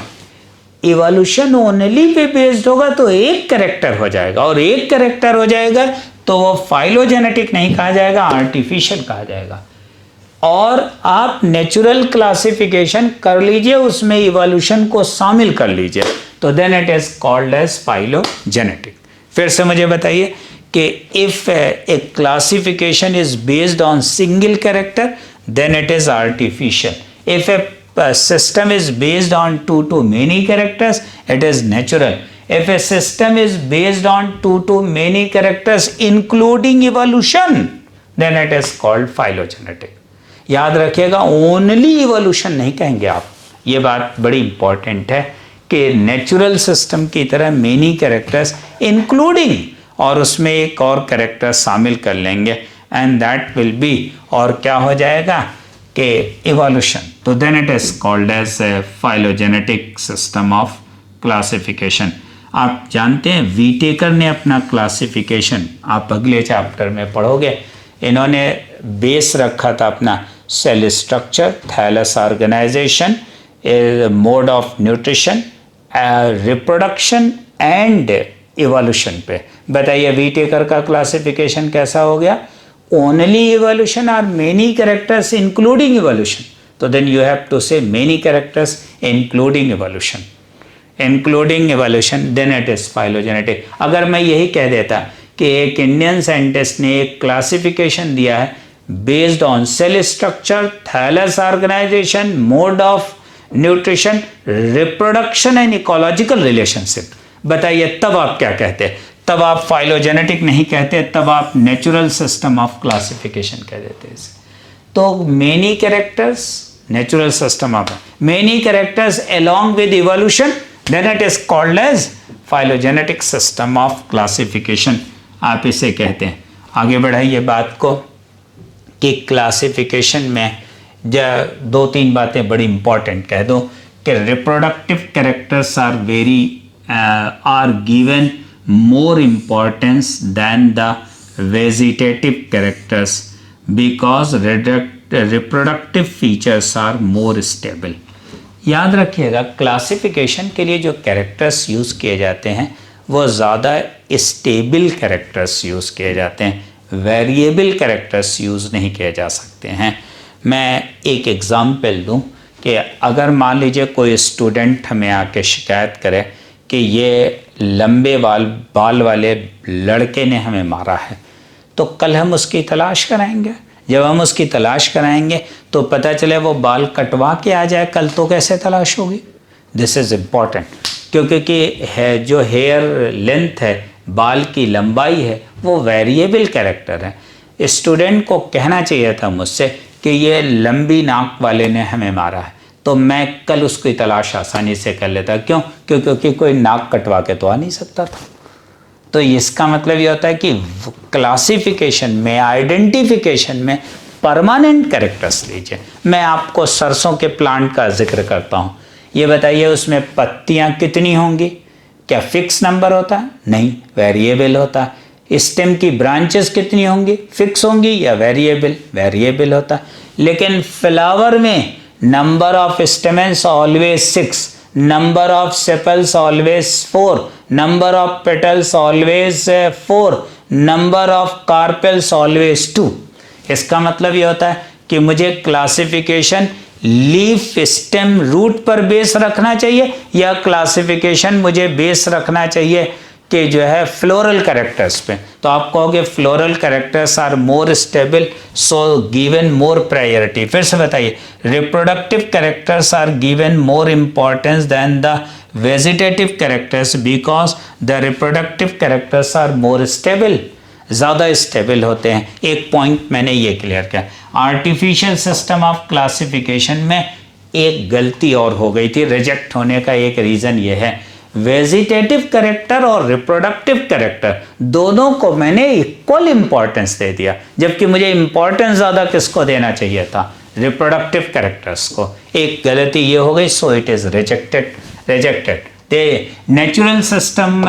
Evolution only pay based होगा तो एक कैरेक्टर हो जाएगा, और एक कैरेक्टर हो जाएगा तो वो फाइलोजेनेटिक नहीं कहा जाएगा, आर्टिफिशियल कहा जाएगा। और आप नेचुरल क्लासिफिकेशन कर लीजिए, उसमें इवोल्यूशन को शामिल कर लीजिए, तो then it is called as phylogenetic. फिर से मुझे बताइए कि if a classification is based on single character then it is artificial. If a system is based on 2 to many characters, it is natural. If a system is based on 2 to many characters including evolution, then it is called phylogenetic. याद रखिएगा, ओनली इवोल्यूशन नहीं कहेंगे आप। ये बात बड़ी इंपॉर्टेंट है कि नेचुरल सिस्टम की तरह मेनी कैरेक्टर्स इंक्लूडिंग, और उसमें एक और कैरेक्टर शामिल कर लेंगे, एंड दैट विल बी, और क्या हो जाएगा कि इवोल्यूशन। तो then it is called as phylogenetic system of classification. आप जानते हैं वीटेकर ने अपना क्लासिफिकेशन, आप अगले चैप्टर में पढ़ोगे, इन्होंने बेस रखा था अपना cell structure, thallus organisation, mode of nutrition, reproduction and evolution पे। बताइए वीटेकर का क्लासिफिकेशन कैसा हो गया? only evolution or many characters including evolution? तो then you have to say many characters including evolution. Including evolution, then it is phylogenetic. अगर मैं यही कह देता कि एक इंडियन साइंटिस्ट ने एक क्लासिफिकेशन दिया है based on cell structure, thallus organisation, mode of nutrition, reproduction and ecological relationship, बताइए तब आप क्या कहते हैं? तब आप फाइलोजेनेटिक नहीं कहते, तब आप नेचुरल सिस्टम ऑफ क्लासिफिकेशन कह देते हैं। तो many characters, natural system of many characters along with evolution, then it is called as phylogenetic system of classification, आप इसे कहते हैं। आगे बढ़ाइए बात को कि क्लासिफिकेशन में 2-3 बातें बड़ी इंपॉर्टेंट कह दो कि reproductive characters are given more importance than the vegetative characters because reproductive features are more stable. याद रखिएगा क्लासिफिकेशन के लिए जो कैरेक्टर्स यूज़ किए जाते हैं वो ज़्यादा स्टेबल कैरेक्टर्स यूज़ किए जाते हैं, वेरिएबल कैरेक्टर्स यूज़ नहीं किए जा सकते हैं। मैं एक एग्ज़ाम्पल दूं कि अगर मान लीजिए कोई स्टूडेंट हमें आके शिकायत करे कि ये लंबे बाल वाले लड़के ने हमें मारा है, तो कल हम उसकी तलाश कराएंगे। जब हम उसकी तलाश कराएंगे तो पता चले वो बाल कटवा के आ जाए कल, तो कैसे तलाश होगी? दिस इज़ इम्पॉर्टेंट क्योंकि है जो हेयर लेंथ है, बाल की लंबाई है, वो वेरिएबल कैरेक्टर है। स्टूडेंट को कहना चाहिए था मुझसे कि ये लंबी नाक वाले ने हमें मारा है, तो मैं कल उसकी तलाश आसानी से कर लेता। क्यों? क्योंकि कोई नाक कटवा के तो आ नहीं सकता था। तो इसका मतलब ये होता है कि क्लासिफिकेशन में, आइडेंटिफिकेशन में परमानेंट कैरेक्टर्स लीजिए। मैं आपको सरसों के प्लांट का जिक्र करता हूँ, ये बताइए उसमें पत्तियाँ कितनी होंगी? क्या फिक्स नंबर होता है? नहीं, वेरिएबल होता है। स्टेम की ब्रांचेस कितनी होंगी? फिक्स होंगी या वेरिएबल? वेरिएबल होता है। लेकिन फ्लावर में number of stamens always 6, number of sepals always 4, number of petals always 4, number of carpels always 2। इसका मतलब ये होता है कि मुझे क्लासिफिकेशन लीफ, स्टेम, रूट पर बेस रखना चाहिए, या क्लासिफिकेशन मुझे बेस रखना चाहिए कि जो है फ्लोरल कैरेक्टर्स पे। तो आप कहोगे floral characters are more stable, so given more priority. फिर से बताइए, reproductive characters are given more importance than the vegetative characters because the reproductive characters are more stable, ज़्यादा स्टेबल होते हैं। एक पॉइंट मैंने ये क्लियर किया। आर्टिफिशियल सिस्टम ऑफ क्लासिफिकेशन में एक गलती और हो गई थी, रिजेक्ट होने का एक रीज़न ये है, वेजिटेटिव कैरेक्टर और रिप्रोडक्टिव कैरेक्टर दोनों को मैंने इक्वल इंपॉर्टेंस दे दिया, जबकि मुझे इंपॉर्टेंस ज़्यादा किसको देना चाहिए था? रिप्रोडक्टिव कैरेक्टर्स को। एक गलती ये हो गई, so it is rejected. Natural system,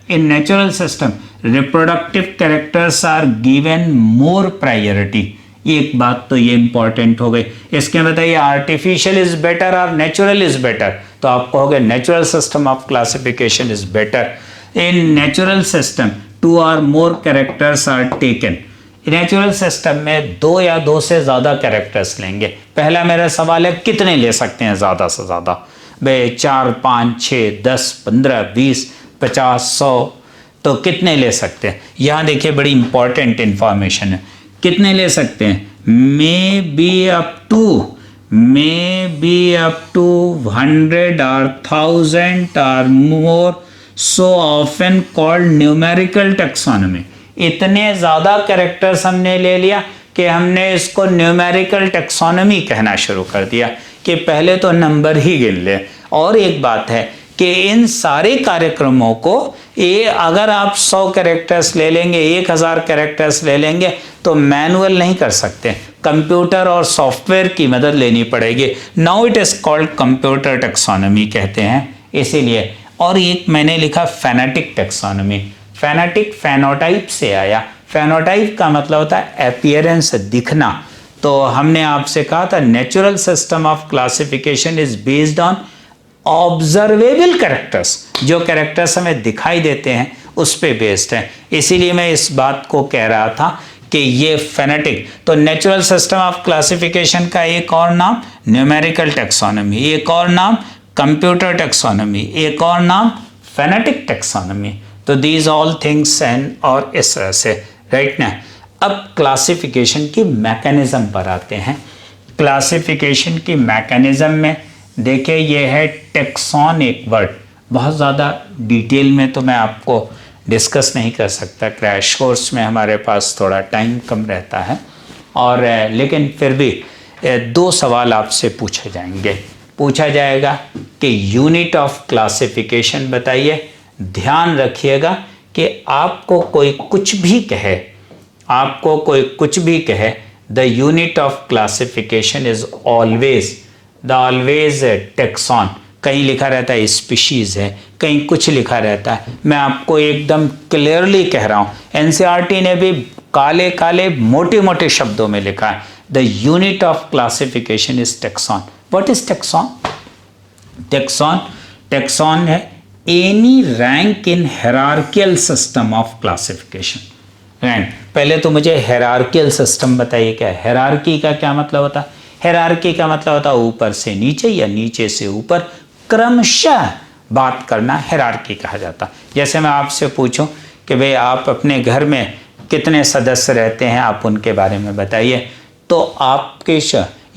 in natural system reproductive characters are given more priority. एक बात तो ये इंपॉर्टेंट हो गई। इसके बताइए आर्टिफिशियल इज बेटर और नेचुरल इज बेटर? तो आप कहोगे natural system of classification is better. In natural system 2 और more characters are taken. Natural system में 2 या 2 से ज़्यादा कैरेक्टर्स लेंगे। पहला मेरा सवाल है कितने ले सकते हैं ज़्यादा से ज़्यादा? भाई 4, 5, 6, 10, 15, 20, 50, 100, तो कितने ले सकते हैं? यहाँ देखिए बड़ी इंपॉर्टेंट इंफॉर्मेशन है। कितने ले सकते हैं? मे बी अप टू 100 और 1000 और more, so often called numerical taxonomy. इतने ज़्यादा कैरेक्टर्स हमने ले लिया कि हमने इसको न्यूमेरिकल टैक्सोनॉमी कहना शुरू कर दिया कि पहले तो नंबर ही गिन ले। और एक बात है कि इन सारे कार्यक्रमों को अगर आप 100 कैरेक्टर्स ले लेंगे, 1000 कैरेक्टर्स ले लेंगे, तो मैनुअल नहीं कर सकते, कंप्यूटर और सॉफ्टवेयर की मदद लेनी पड़ेगी। Now it is called computer taxonomy कहते हैं इसीलिए। और एक मैंने लिखा फेनेटिक टैक्सोनॉमी। फेनेटिक फेनोटाइप से आया। फेनोटाइप का मतलब होता है अपीयरेंस, दिखना। तो हमने आपसे कहा था natural system of classification is based on observable characters, जो कैरेक्टर्स हमें दिखाई देते हैं उस पे बेस्ड है। इसीलिए मैं इस बात को कह रहा था कि ये फेनेटिक। तो नेचुरल सिस्टम ऑफ क्लासिफिकेशन का एक और नाम न्यूमेरिकल टैक्सोनॉमी, एक और नाम कंप्यूटर टैक्सोनॉमी, एक और नाम फेनेटिक टैक्सोनॉमी। तो दीज ऑल थिंग्स एंड और इस तरह से, राइट ना। अब क्लासिफिकेशन की मैकेनिज्म पर आते हैं। क्लासिफिकेशन की मैकेनिज्म में देखिए ये है टेक्सॉन, एक वर्ड। बहुत ज़्यादा डिटेल में तो मैं आपको डिस्कस नहीं कर सकता, क्रैश कोर्स में हमारे पास थोड़ा टाइम कम रहता है। और लेकिन फिर भी 2 सवाल आपसे पूछे जाएंगे। पूछा जाएगा कि यूनिट ऑफ क्लासिफिकेशन बताइए। ध्यान रखिएगा कि आपको कोई कुछ भी कहे, आपको कोई कुछ भी कहे, the unit of classification is always tax on. कहीं लिखा रहता है स्पीशीज है, कहीं कुछ लिखा रहता है। मैं आपको एकदम क्लियरली कह रहा हूँ, एनसीईआरटी ने भी काले काले मोटे मोटे शब्दों में लिखा है, the unit of classification is taxon. What is taxon? Taxon है any rank in hierarchical system of classification. Rank, पहले तो मुझे हायरार्कियल सिस्टम बताइए क्या है। हायरार्की का क्या मतलब होता है? हायरार्की का मतलब होता है ऊपर से नीचे या नीचे से ऊपर क्रमशः बात करना, हायरार्की कहा जाता है। जैसे मैं आपसे पूछूं कि भाई आप अपने घर में कितने सदस्य रहते हैं, आप उनके बारे में बताइए, तो आपके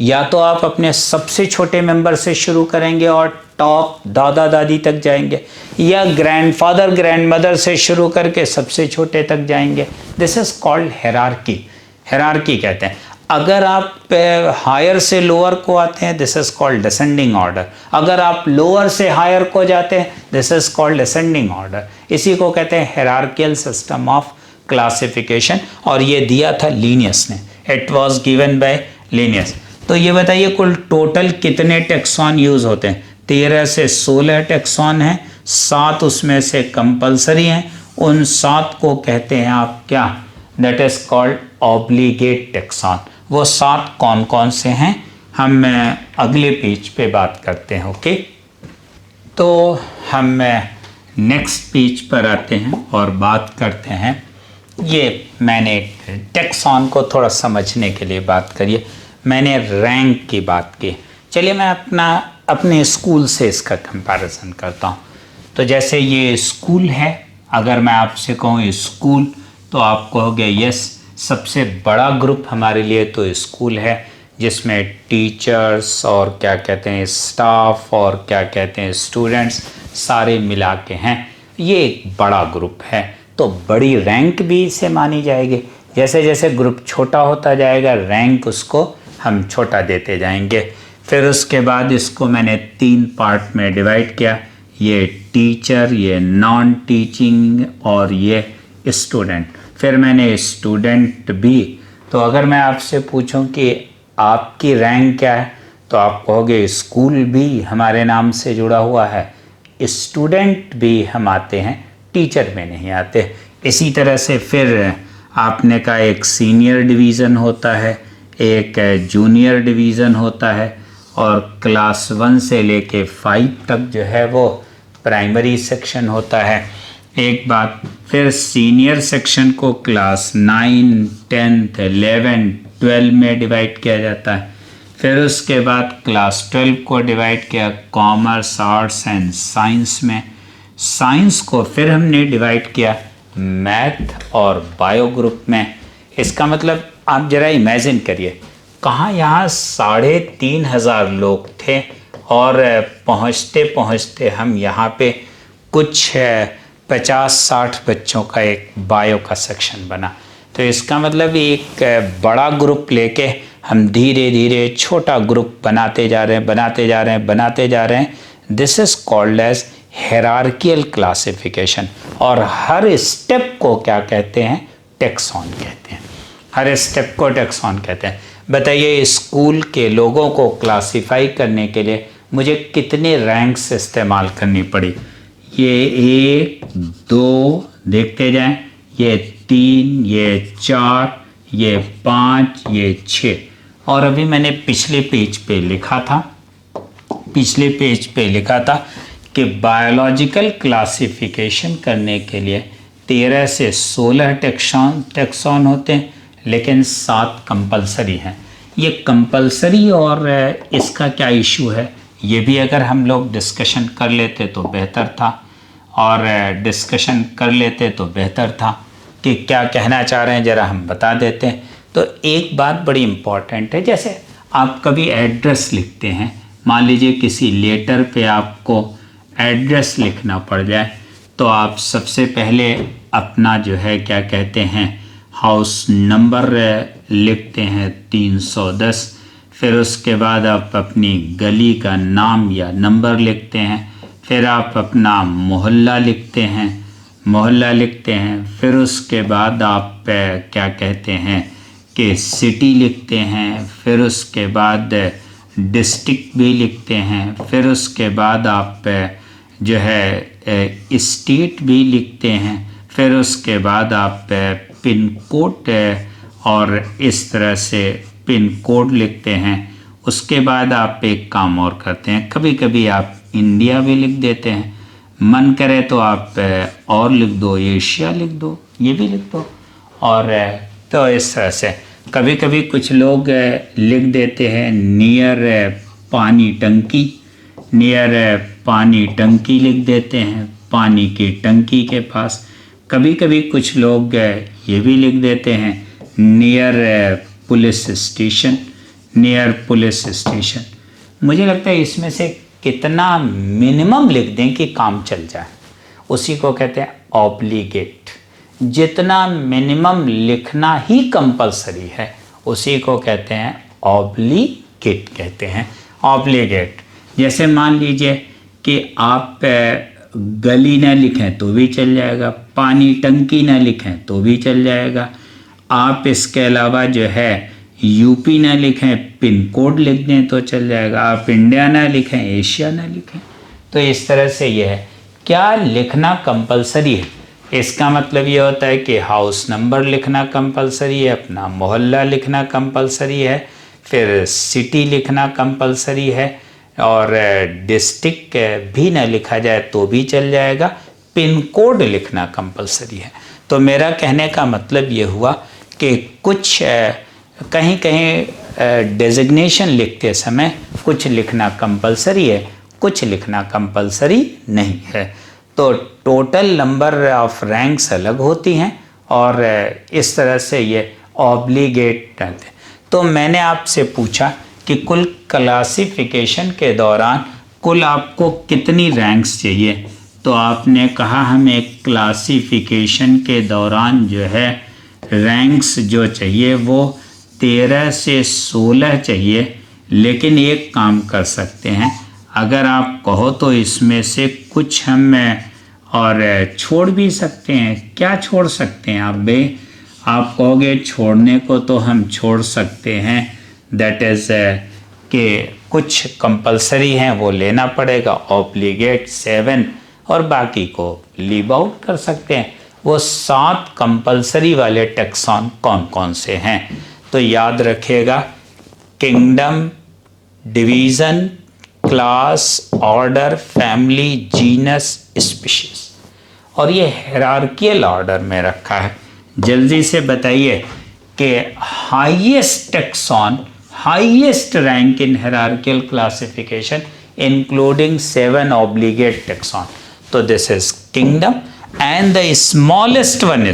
या तो आप अपने सबसे छोटे मेंबर से शुरू करेंगे और टॉप दादा दादी तक जाएंगे, या ग्रैंडफादर ग्रैंडमदर से शुरू करके सबसे छोटे तक जाएंगे। This is called hierarchy. Hierarchy कहते हैं। अगर आप हायर से लोअर को आते हैं, this is called descending order. अगर आप लोअर से हायर को जाते हैं, this is called ascending order. इसी को कहते हैं हेरार्कियल सिस्टम ऑफ क्लासिफिकेशन, और ये दिया था लीनियस ने। It was given by Linnaeus. तो ये बताइए कुल टोटल कितने टेक्सॉन यूज होते हैं? 13 से 16 टेक्सॉन हैं, 7 उसमें से कंपलसरी हैं। उन 7 को कहते हैं आप क्या? That is called obligate tax on. वो 7 कौन कौन से हैं हम अगले पेज पे बात करते हैं। ओके, तो हम नेक्स्ट पेज पर आते हैं और बात करते हैं। ये मैंने टेक्सॉन को थोड़ा समझने के लिए बात करिए, मैंने रैंक की बात की। चलिए मैं अपने स्कूल से इसका कंपैरिजन करता हूँ। तो जैसे ये स्कूल है, अगर मैं आपसे कहूँ स्कूल, तो आप कहोगे यस, सबसे बड़ा ग्रुप हमारे लिए तो स्कूल है, जिसमें टीचर्स और क्या कहते हैं स्टाफ और क्या कहते हैं स्टूडेंट्स सारे मिला के हैं। ये एक बड़ा ग्रुप है, तो बड़ी रैंक भी इसे मानी जाएगी। जैसे जैसे ग्रुप छोटा होता जाएगा, रैंक उसको हम छोटा देते जाएंगे। फिर उसके बाद इसको मैंने 3 पार्ट में डिवाइड किया, ये टीचर, ये नॉन टीचिंग और ये स्टूडेंट। फिर मैंने स्टूडेंट भी, तो अगर मैं आपसे पूछूं कि आपकी रैंक क्या है, तो आप कहोगे स्कूल भी हमारे नाम से जुड़ा हुआ है, स्टूडेंट भी हम आते हैं, टीचर में नहीं आते। इसी तरह से फिर आपने कहा एक सीनियर डिवीज़न होता है, एक जूनियर डिवीज़न होता है, और क्लास 1 से लेके 5 तक जो है वो प्राइमरी सेक्शन होता है। एक बात, फिर सीनियर सेक्शन को क्लास 9, 10, 11, 12 में डिवाइड किया जाता है। फिर उसके बाद क्लास 12 को डिवाइड किया कॉमर्स, आर्ट्स एंड साइंस में। साइंस को फिर हमने डिवाइड किया मैथ और बायो ग्रुप में। इसका मतलब आप जरा इमेजिन करिए, कहाँ यहाँ 3,500 लोग थे, और पहुँचते पहुँचते हम यहाँ पे कुछ 50-60 बच्चों का एक बायो का सेक्शन बना। तो इसका मतलब एक बड़ा ग्रुप लेके हम धीरे धीरे छोटा ग्रुप बनाते जा रहे हैं। This is called as hierarchical classification. और हर स्टेप को क्या कहते हैं? टेक्सॉन कहते हैं। हर स्टेप को टेक्सॉन कहते हैं। बताइए स्कूल के लोगों को क्लासिफाई करने के लिए मुझे कितने रैंक्स इस्तेमाल करनी पड़ी? ये 1, 2 देखते जाएं, ये 3, ये 4, ये 5, ये 6। और अभी मैंने पिछले पेज पे लिखा था कि बायोलॉजिकल क्लासिफिकेशन करने के लिए 13 से 16 टेक्सॉन होते हैं, लेकिन 7 कंपलसरी हैं। ये कंपलसरी और इसका क्या इशू है, ये भी अगर हम लोग डिस्कशन कर लेते तो बेहतर था कि क्या कहना चाह रहे हैं ज़रा हम बता देते हैं। तो एक बात बड़ी इम्पॉर्टेंट है, जैसे आप कभी एड्रेस लिखते हैं, मान लीजिए किसी लेटर पे आपको एड्रेस लिखना पड़ जाए, तो आप सबसे पहले अपना जो है क्या कहते हैं हाउस नंबर लिखते हैं 310। फिर उसके बाद आप अपनी गली का नाम या नंबर लिखते हैं। फिर आप अपना मोहल्ला लिखते हैं। फिर उसके बाद आप क्या कहते हैं कि सिटी लिखते हैं। फिर उसके बाद डिस्ट्रिक्ट भी लिखते हैं। फिर उसके बाद आप जो है स्टेट भी लिखते हैं। फिर उसके बाद आप पिन कोड और इस तरह से पिन कोड लिखते हैं। उसके बाद आप एक काम और करते हैं, कभी कभी आप इंडिया भी लिख देते हैं, मन करे तो आप और लिख दो, एशिया लिख दो, ये भी लिख दो। और तो इस तरह से कभी कभी कुछ लोग लिख देते हैं नियर पानी टंकी लिख देते हैं, पानी की टंकी के पास। कभी कभी कुछ लोग ये भी लिख देते हैं नियर पुलिस स्टेशन। मुझे लगता है इसमें से कितना मिनिमम लिख दें कि काम चल जाए, उसी को कहते हैं ऑब्लिगेट। जितना मिनिमम लिखना ही कंपलसरी है उसी को कहते हैं ऑब्लिगेट कहते हैं, ऑब्लिगेट। जैसे मान लीजिए कि आप गली ना लिखें तो भी चल जाएगा, पानी टंकी ना लिखें तो भी चल जाएगा, आप इसके अलावा जो है यूपी ना लिखें पिन कोड लिख दें तो चल जाएगा, आप इंडिया ना लिखें एशिया ना लिखें। तो इस तरह से यह है, क्या लिखना कंपलसरी है, इसका मतलब ये होता है कि हाउस नंबर लिखना कंपलसरी है, अपना मोहल्ला लिखना कंपलसरी है, फिर सिटी लिखना कंपलसरी है, और डिस्ट्रिक्ट भी ना लिखा जाए तो भी चल जाएगा, पिन कोड लिखना कंपलसरी है। तो मेरा कहने का मतलब ये हुआ कि कुछ कहीं कहीं डेजिग्नेशन लिखते समय कुछ लिखना कंपलसरी है, कुछ लिखना कंपलसरी नहीं है। तो टोटल नंबर ऑफ रैंक्स अलग होती हैं और इस तरह से ये ऑब्लिगेट रहते हैं। तो मैंने आपसे पूछा कि कुल क्लासिफिकेशन के दौरान कुल आपको कितनी रैंक्स चाहिए, तो आपने कहा हमें क्लासिफिकेशन के दौरान जो है रैंक्स जो चाहिए वो 13 से 16 चाहिए। लेकिन एक काम कर सकते हैं, अगर आप कहो तो इसमें से कुछ हम और छोड़ भी सकते हैं। क्या छोड़ सकते हैं आप बे? आप कहोगे छोड़ने को तो हम छोड़ सकते हैं, दैट इज़ कि कुछ कंपलसरी हैं वो लेना पड़ेगा, ऑब्लिगेट 7, और बाकी को लीव आउट कर सकते हैं। वो 7 कंपलसरी वाले टैक्सॉन कौन कौन से हैं? तो याद रखिएगा, kingdom, division, class, order, family, genus, species, और ये हायरार्कियल ऑर्डर में रखा है। जल्दी से बताइए कि highest taxon, highest rank in hierarchical classification including 7 obligate taxon. तो this is kingdom and the smallest one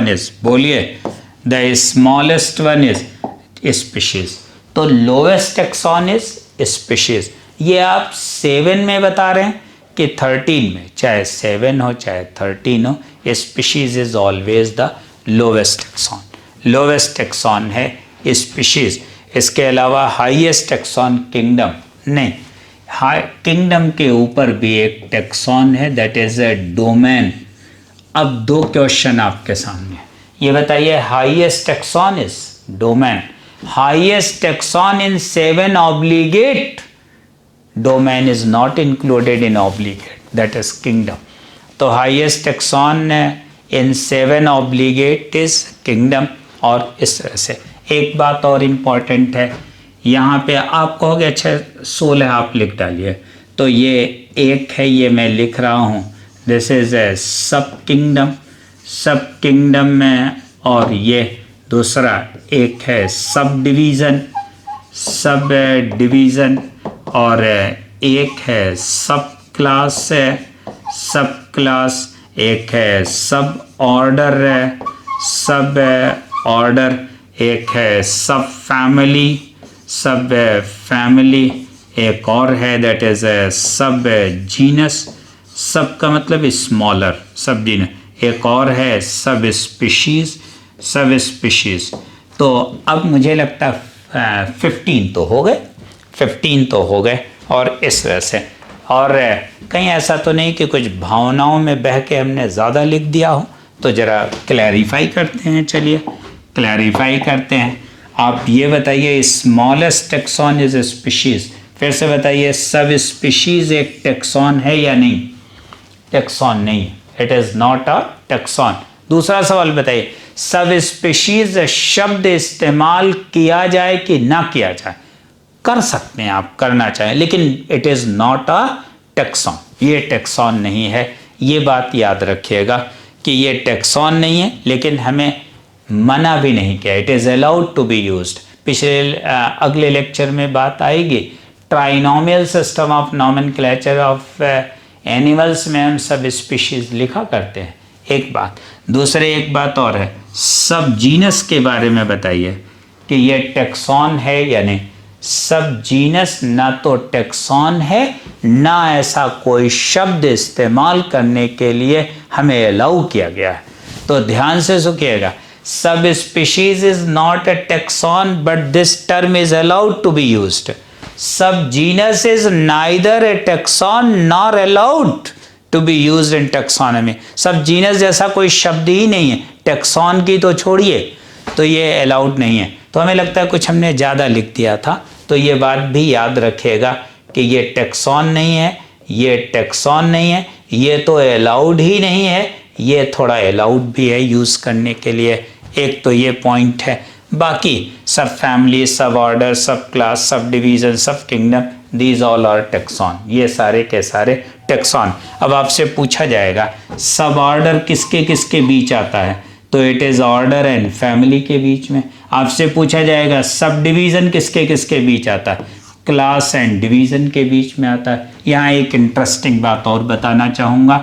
is बोलिए, the smallest one is species. तो लोएस्ट टैक्सॉन इज स्पीशीज। ये आप 7 में बता रहे हैं कि 13 में, चाहे 7 हो चाहे 13 हो, species is always the lowest taxon. Lowest taxon है स्पीशीज। इसके अलावा हाईएस्ट टैक्सॉन किंगडम नहीं, किंगडम के ऊपर भी एक टैक्सॉन है, दैट इज ए डोमेन। अब 2 क्वेश्चन आपके सामने, ये बताइए highest taxon is domain, highest taxon in 7 obligate domain is not included in obligate, that is kingdom. तो highest taxon in 7 obligate is kingdom। और इस तरह से एक बात और इम्पॉर्टेंट है, यहाँ पे आप कहोगे अच्छा 16 आप लिख डालिए, तो ये एक है, ये मैं लिख रहा हूँ, दिस इज ए सब किंगडम में, और ये दूसरा एक है सब डिवीज़न, और एक है सब क्लास, एक है सब ऑर्डर, एक है सब फैमिली, एक और है दैट इज सब जीनस, सब का मतलब स्मॉलर, सब जीनस, एक और है सब स्पीशीज। तो अब मुझे लगता है 15 तो हो गए, और इस तरह से। और कहीं ऐसा तो नहीं कि कुछ भावनाओं में बह के हमने ज़्यादा लिख दिया हो, तो ज़रा क्लैरिफाई करते हैं। चलिए क्लैरिफाई करते हैं। आप ये बताइए स्मॉलेस्ट टैक्सॉन इज स्पीशीज, फिर से बताइए सब स्पीशीज एक टैक्सॉन है या नहीं? टैक्सॉन नहीं, it is not a taxon. दूसरा सवाल बताइए, सब स्पीशीज शब्द इस्तेमाल किया जाए कि ना किया जाए? कर सकते हैं आप, करना चाहें, लेकिन it is not a taxon, ये टैक्सॉन नहीं है। ये बात याद रखिएगा कि ये टैक्सॉन नहीं है, लेकिन हमें मना भी नहीं किया, it is allowed to be used. अगले लेक्चर में बात आएगी trinomial system of nomenclature of animals में हम सब स्पीशीज लिखा करते हैं, एक बात। दूसरे एक बात और है, सब जीनस के बारे में बताइए कि ये टैक्सॉन है या नहीं। सब जीनस ना तो टैक्सॉन है, ना ऐसा कोई शब्द इस्तेमाल करने के लिए हमें अलाउ किया गया है। तो ध्यान से सुनिएगा, subspecies is not a taxon but this term is allowed to be used. Subgenus is neither a taxon nor allowed to be used in taxonomy. Subgenus जैसा कोई शब्द ही नहीं है, टैक्सॉन की तो छोड़िए, तो ये अलाउड नहीं है। तो हमें लगता है कुछ हमने ज़्यादा लिख दिया था, तो ये बात भी याद रखिएगा कि ये टैक्सॉन नहीं है, ये टैक्सॉन नहीं है, ये तो अलाउड ही नहीं है, ये थोड़ा अलाउड भी है यूज़ करने के लिए। एक तो ये पॉइंट है। बाकी सब फैमिली, सब ऑर्डर, सब class, subdivision, subkingdom, these all are taxon. ये सारे के सारे टैक्सॉन। अब आपसे पूछा जाएगा सब ऑर्डर किसके किसके बीच आता है, तो it is order and family के बीच में। आपसे पूछा जाएगा सब डिवीज़न किसके किसके बीच आता है, क्लास एंड डिवीज़न के बीच में आता है। यहाँ एक इंटरेस्टिंग बात और बताना चाहूँगा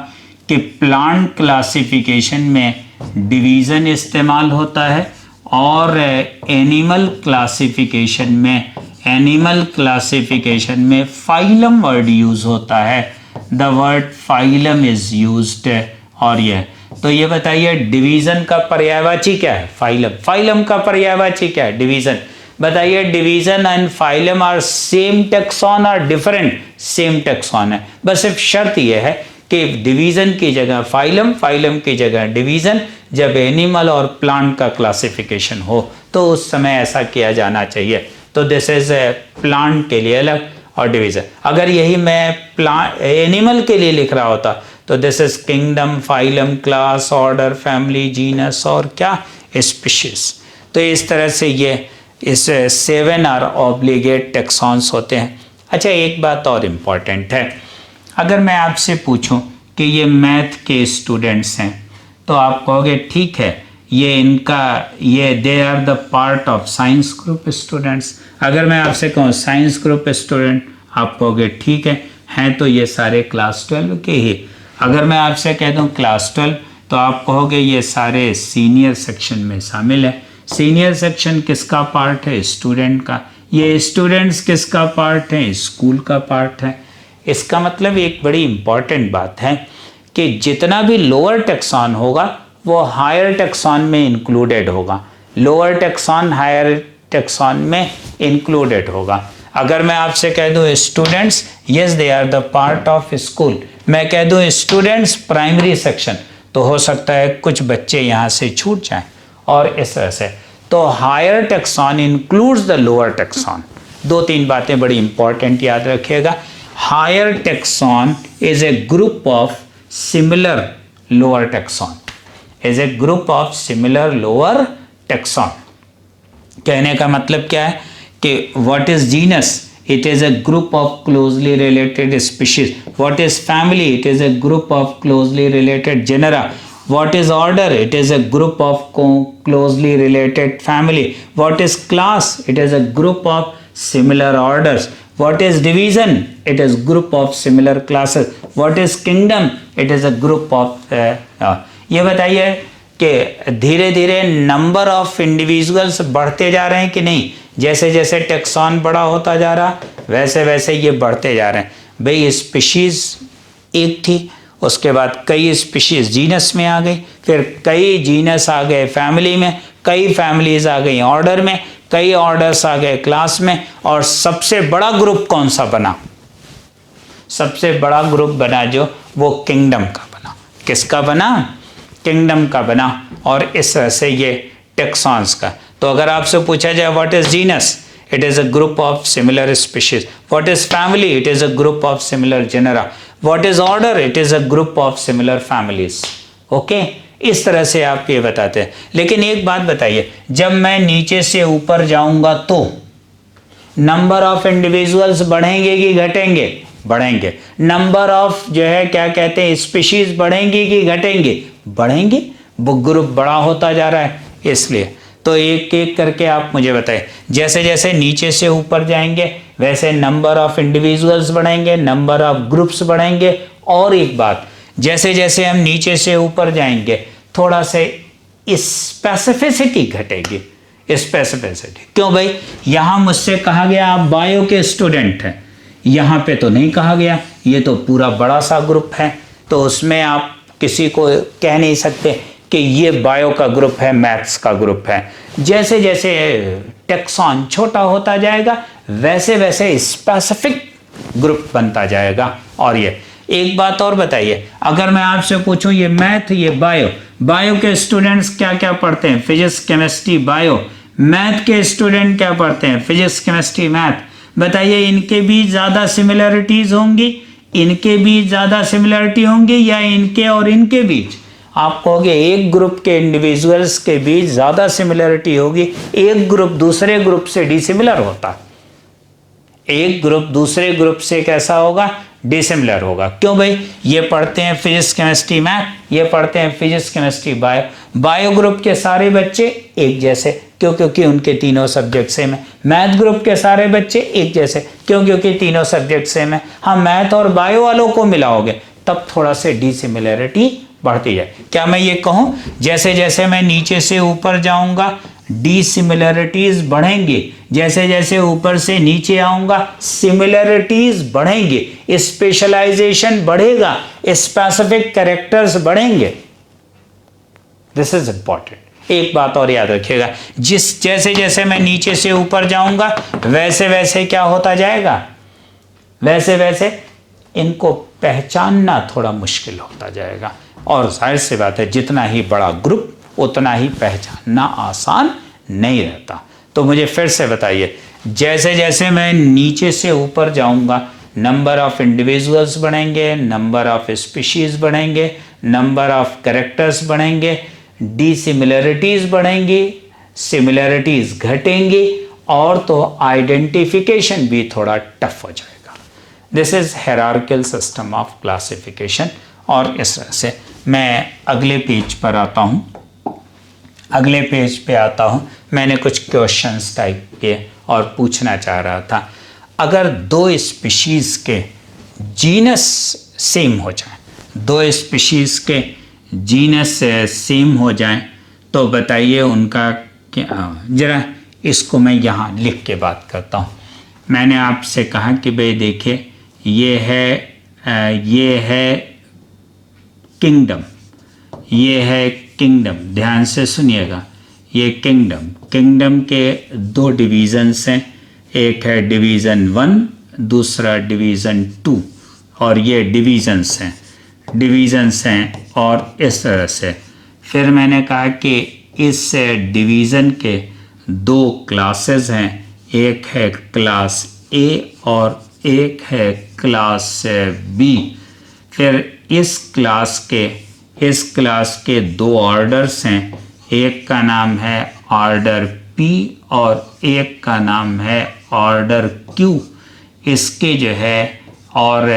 कि प्लांट क्लासिफिकेशन में डिवीज़न इस्तेमाल होता है और एनिमल क्लासिफिकेशन में फाइलम वर्ड यूज़ होता है। The word phylum is used. और यह तो ये बताइए डिवीज़न का पर्यायवाची क्या है, फाइलम। फाइलम का पर्यायवाची क्या है, डिवीज़न। बताइए division and phylum are same taxon और डिफरेंट, सेम टैक्सॉन है। बस सिर्फ शर्त यह है कि डिवीज़न की जगह फाइलम, फाइलम की जगह डिवीज़न, जब एनिमल और प्लांट का क्लासिफिकेशन हो तो उस समय ऐसा किया जाना चाहिए। तो दिस इज प्लांट के लिए अलग और डिवीज़न। अगर यही मैं प्लांट एनिमल के लिए लिख रहा होता तो this is kingdom, phylum, class, order, family, genus और क्या, स्पीशीज। तो इस तरह से ये इस 7 आर ऑब्लिगेट टैक्सॉन्स होते हैं। अच्छा, एक बात और इम्पॉर्टेंट है, अगर मैं आपसे पूछूं कि ये मैथ के स्टूडेंट्स हैं तो आप कहोगे ठीक है, ये they are the part of science group students. अगर मैं आपसे कहूँ साइंस ग्रुप स्टूडेंट, आप कहोगे ठीक है, हैं तो ये सारे क्लास 12 के ही। अगर मैं आपसे कह दूँ क्लास 12 तो आप कहोगे ये सारे सीनियर सेक्शन में शामिल है। सीनियर सेक्शन किसका पार्ट है, स्टूडेंट का। ये स्टूडेंट्स किसका पार्ट है, स्कूल का पार्ट है। इसका मतलब एक बड़ी इंपॉर्टेंट बात है कि जितना भी लोअर टैक्सॉन होगा वो हायर टैक्सॉन में इंक्लूडेड होगा, लोअर टैक्सॉन हायर टैक्सॉन में इंक्लूडेड होगा। अगर मैं आपसे कह दूं students, yes they are the part of school, मैं कह दूं स्टूडेंट्स प्राइमरी सेक्शन, तो हो सकता है कुछ बच्चे यहाँ से छूट जाएं और इस तरह से। तो higher taxon includes the lower taxon. 2-3 बातें बड़ी इंपॉर्टेंट याद रखिएगा। Higher taxon is a group of similar lower taxon, is a group of similar lower taxon. कहने का मतलब क्या है कि what is genus, it is a group of closely related species. What is family? It is a group of closely related genera. What is order? It is a group of closely related family. What is class? It is a group of similar orders. What is division? It is group of similar classes. What is kingdom? It is a group of ये बताइए कि धीरे धीरे नंबर ऑफ इंडिविजुअल्स बढ़ते जा रहे हैं कि नहीं। जैसे जैसे टैक्सॉन बड़ा होता जा रहा वैसे वैसे ये बढ़ते जा रहे हैं। भाई स्पीशीज एक थी, उसके बाद कई स्पीशीज जीनस में आ गई, फिर कई जीनस आ गए फैमिली में, कई फैमिलीज आ गई ऑर्डर में, कई ऑर्डर्स आ गए क्लास में, और सबसे बड़ा ग्रुप कौन सा बना, सबसे बड़ा ग्रुप बना जो वो किंगडम का बना। किसका बना, किंगडम का बना। और इस तरह से ये टैक्सॉन्स का। तो अगर आपसे पूछा जाए what is genus, it is a group of similar species. What is family, it is a group of similar genera. What is order, it is a group of similar families. Okay, इस तरह से आप ये बताते हैं। लेकिन एक बात बताइए, जब मैं नीचे से ऊपर जाऊंगा तो नंबर ऑफ इंडिविजुअल्स बढ़ेंगे कि घटेंगे, बढ़ेंगे। नंबर ऑफ जो है क्या कहते हैं स्पीशीज बढ़ेंगी कि घटेंगे, बढ़ेंगे। वो ग्रुप बड़ा होता जा रहा है इसलिए। तो एक एक करके आप मुझे बताएं, जैसे जैसे नीचे से ऊपर जाएंगे वैसे नंबर ऑफ इंडिविजुअल्स बढ़ेंगे, नंबर ऑफ ग्रुप्स बढ़ेंगे। और एक बात, जैसे जैसे हम नीचे से ऊपर जाएंगे थोड़ा से स्पेसिफिसिटी घटेगी, स्पेसिफिसिटी। क्यों भाई, यहां मुझसे कहा गया आप बायो के स्टूडेंट हैं, यहां पे तो नहीं कहा गया, ये तो पूरा बड़ा सा ग्रुप है, तो उसमें आप किसी को कह नहीं सकते कि ये बायो का ग्रुप है, मैथ्स का ग्रुप है। जैसे जैसे टेक्सॉन छोटा होता जाएगा वैसे वैसे स्पेसिफिक ग्रुप बनता जाएगा। और ये एक बात और बताइए, अगर मैं आपसे पूछूं ये मैथ ये बायो, बायो के स्टूडेंट्स क्या क्या पढ़ते हैं, फिजिक्स केमिस्ट्री बायो, मैथ के स्टूडेंट क्या पढ़ते हैं, फिजिक्स केमिस्ट्री मैथ, बताइए इनके बीच ज़्यादा सिमिलरिटीज होंगी, इनके बीच ज़्यादा सिमिलरिटी होंगी या इनके और इनके बीच? आप कहोगे एक ग्रुप के इंडिविजुअल्स के बीच ज़्यादा सिमिलरिटी होगी, एक ग्रुप दूसरे ग्रुप से डिसिमिलर होता है, एक ग्रुप दूसरे ग्रुप से कैसा होगा, डिसिमिलर होगा। क्यों भाई, ये पढ़ते हैं फिजिक्स केमिस्ट्री मैथ, ये पढ़ते हैं physics chemistry bio, bio group के सारे बच्चे एक जैसे, क्यों, क्योंकि उनके तीनों सब्जेक्ट सेम है। मैथ ग्रुप के सारे बच्चे एक जैसे, क्यों, क्योंकि तीनों सब्जेक्ट सेम है। हाँ, मैथ और बायो वालों को मिलाओगे तब थोड़ा से डिसिमिलरिटी बढ़ती है। क्या मैं ये कहूँ जैसे जैसे मैं नीचे से ऊपर जाऊंगा डिसिमिलरिटीज बढ़ेंगी, जैसे जैसे ऊपर से नीचे आऊंगा सिमिलरिटीज बढ़ेंगे, स्पेशलाइजेशन बढ़ेगा, स्पेसिफिक कैरेक्टर्स बढ़ेंगे। This is important. एक बात और याद रखिएगा, जैसे जैसे मैं नीचे से ऊपर जाऊंगा वैसे वैसे क्या होता जाएगा, वैसे वैसे इनको पहचानना थोड़ा मुश्किल होता जाएगा। और जाहिर सी बात है जितना ही बड़ा ग्रुप उतना ही पहचानना आसान नहीं रहता। तो मुझे फिर से बताइए, जैसे जैसे मैं नीचे से ऊपर जाऊंगा नंबर ऑफ इंडिविजुअल्स बढ़ेंगे, नंबर ऑफ स्पीशीज बढ़ेंगे, नंबर ऑफ कैरेक्टर्स बढ़ेंगे, डिसिमिलरिटीज बढ़ेंगी, सिमिलरिटीज घटेंगी, और तो आइडेंटिफिकेशन भी थोड़ा टफ हो जाएगा। This is hierarchical system of classification. और इस तरह से मैं अगले पेज पर आता हूँ, अगले पेज पे आता हूँ। मैंने कुछ क्वेश्चंस टाइप किए और पूछना चाह रहा था, अगर दो स्पीशीज़ के जीनस सेम हो जाए, दो स्पीशीज़ के जीनस सेम हो जाएं, तो बताइए उनका क्या। ज़रा इसको मैं यहाँ लिख के बात करता हूँ। मैंने आपसे कहा कि भाई देखिए ये है किंगडम, ये है किंगडम, ध्यान से सुनिएगा, ये किंगडम के दो डिवीज़न्स हैं, एक है डिवीज़न 1 दूसरा डिवीज़न 2, और ये डिवीज़न्स हैं। और इस तरह से फिर मैंने कहा कि इस डिवीज़न के दो क्लासेस हैं, एक है क्लास ए और एक है क्लास बी। फिर इस क्लास के दो ऑर्डर्स हैं, एक का नाम है ऑर्डर पी और एक का नाम है ऑर्डर क्यू। इसके जो है और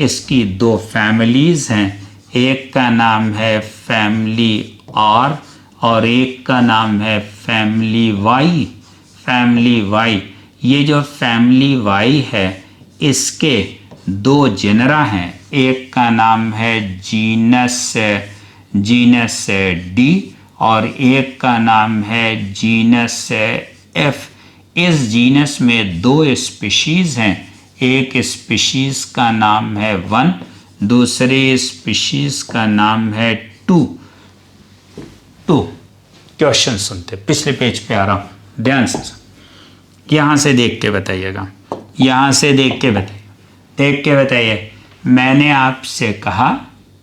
इसकी दो फैमिलीज़ हैं, एक का नाम है फैमिली आर और एक का नाम है फैमिली वाई। ये जो फैमिली वाई है इसके दो जेनरा हैं, एक का नाम है जीनस डी और एक का नाम है जीनस एफ। इस जीनस में दो स्पीशीज़ हैं, एक स्पीशीज़ का नाम है 1, दूसरे स्पीशीज़ का नाम है 2। क्वेश्चन सुनते, पिछले पेज पे आ रहा हूँ, ध्यान से यहाँ से देख के बताइएगा, यहाँ से देख के बताइए। मैंने आपसे कहा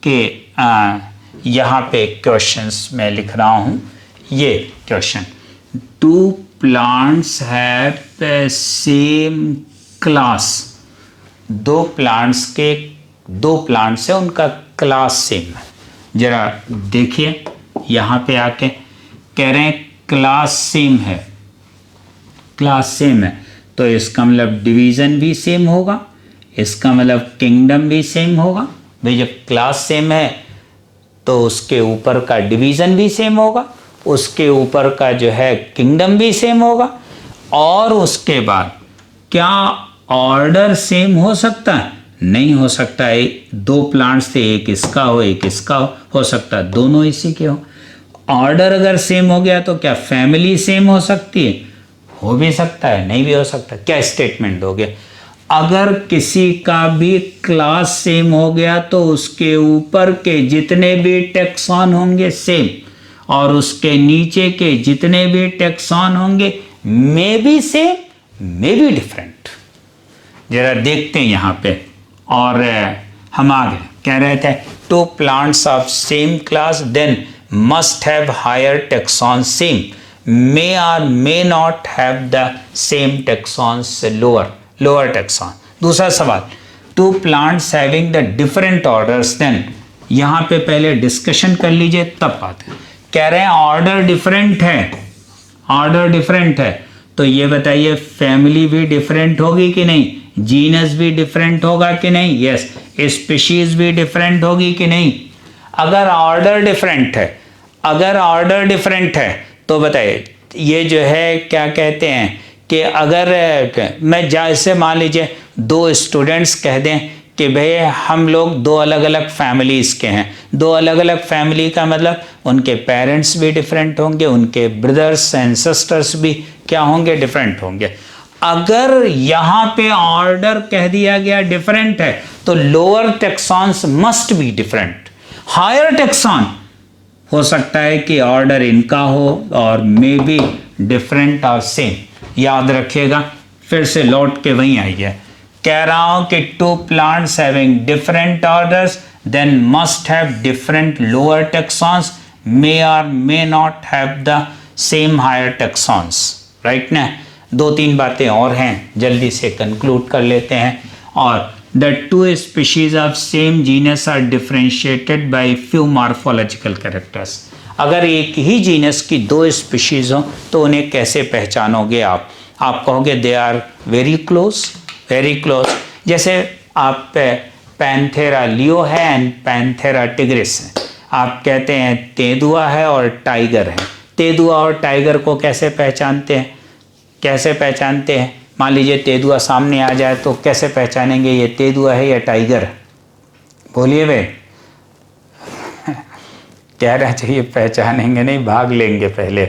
कि यहाँ पे क्वेश्चंस मैं लिख रहा हूँ, ये question, 2 plants have the same class, दो प्लांट्स है उनका क्लास सेम है। जरा देखिए यहाँ पे आके कह रहे हैं क्लास सेम है, तो इसका मतलब डिवीज़न भी सेम होगा, इसका मतलब किंगडम भी सेम होगा। भाई जब क्लास सेम है तो उसके ऊपर का डिवीज़न भी सेम होगा, उसके ऊपर का जो है किंगडम भी सेम होगा, और उसके बाद क्या ऑर्डर सेम हो सकता है? नहीं हो सकता है। दो प्लांट्स थे, एक इसका हो एक इसका हो सकता है दोनों इसी के हो। ऑर्डर अगर सेम हो गया तो क्या फैमिली सेम हो सकती है? हो भी सकता है, नहीं भी हो सकता। क्या स्टेटमेंट दोगे? अगर किसी का भी क्लास सेम हो गया तो उसके ऊपर के जितने भी टैक्सॉन होंगे सेम, और उसके नीचे के जितने भी टैक्सॉन होंगे may be same may be different. जरा देखते हैं यहाँ पे। और हम आगे कह रहे थे two plants of same class then must have higher taxon same, may or may not have the same taxons lower taxon। दूसरा सवाल, two plants having the different orders then, यहाँ पे पहले डिस्कशन कर लीजिए तब बात है। कह रहे हैं ऑर्डर डिफरेंट है, ऑर्डर डिफरेंट है, तो ये बताइए फैमिली भी डिफरेंट होगी कि नहीं, जीनस भी डिफरेंट होगा कि नहीं, यस, स्पीशीज भी डिफरेंट होगी कि नहीं। अगर ऑर्डर डिफरेंट है, अगर ऑर्डर डिफरेंट है तो बताइए ये जो है क्या कहते हैं कि अगर मैं जैसे मान लीजिए दो स्टूडेंट्स कह दें कि भाई हम लोग दो अलग अलग फैमिलीज़ के हैं, दो अलग अलग फैमिली का मतलब उनके पेरेंट्स भी डिफरेंट होंगे, उनके ब्रदर्स एंड सिस्टर्स भी क्या होंगे, डिफरेंट होंगे। अगर यहाँ पे ऑर्डर कह दिया गया डिफरेंट है तो lower taxons must be different. Higher taxon हो सकता है कि ऑर्डर इनका हो और मे बी डिफरेंट और सेम। याद रखिएगा, फिर से लौट के वहीं आइए। कह रहा हूं कि two plants having different orders then must have different lower taxons, may और may not have the same higher taxons. Right ना? दो तीन बातें और हैं, जल्दी से कंक्लूड कर लेते हैं। और The two species of same genus are differentiated by few morphological characters। अगर एक ही जीनस की दो स्पीशीज हो तो उन्हें कैसे पहचानोगे आप? आप कहोगे they are very close, very close. जैसे आप पैंथेरा लियो है एंड पैंथेरा टिग्रिस है, आप कहते हैं तेंदुआ है और टाइगर है। तेंदुआ और टाइगर को कैसे पहचानते हैं? कैसे पहचानते हैं? मान लीजिए तेंदुआ सामने आ जाए तो कैसे पहचानेंगे ये तेंदुआ है या टाइगर? बोलिए वे। कह रहा चाहिए पहचानेंगे नहीं, भाग लेंगे पहले,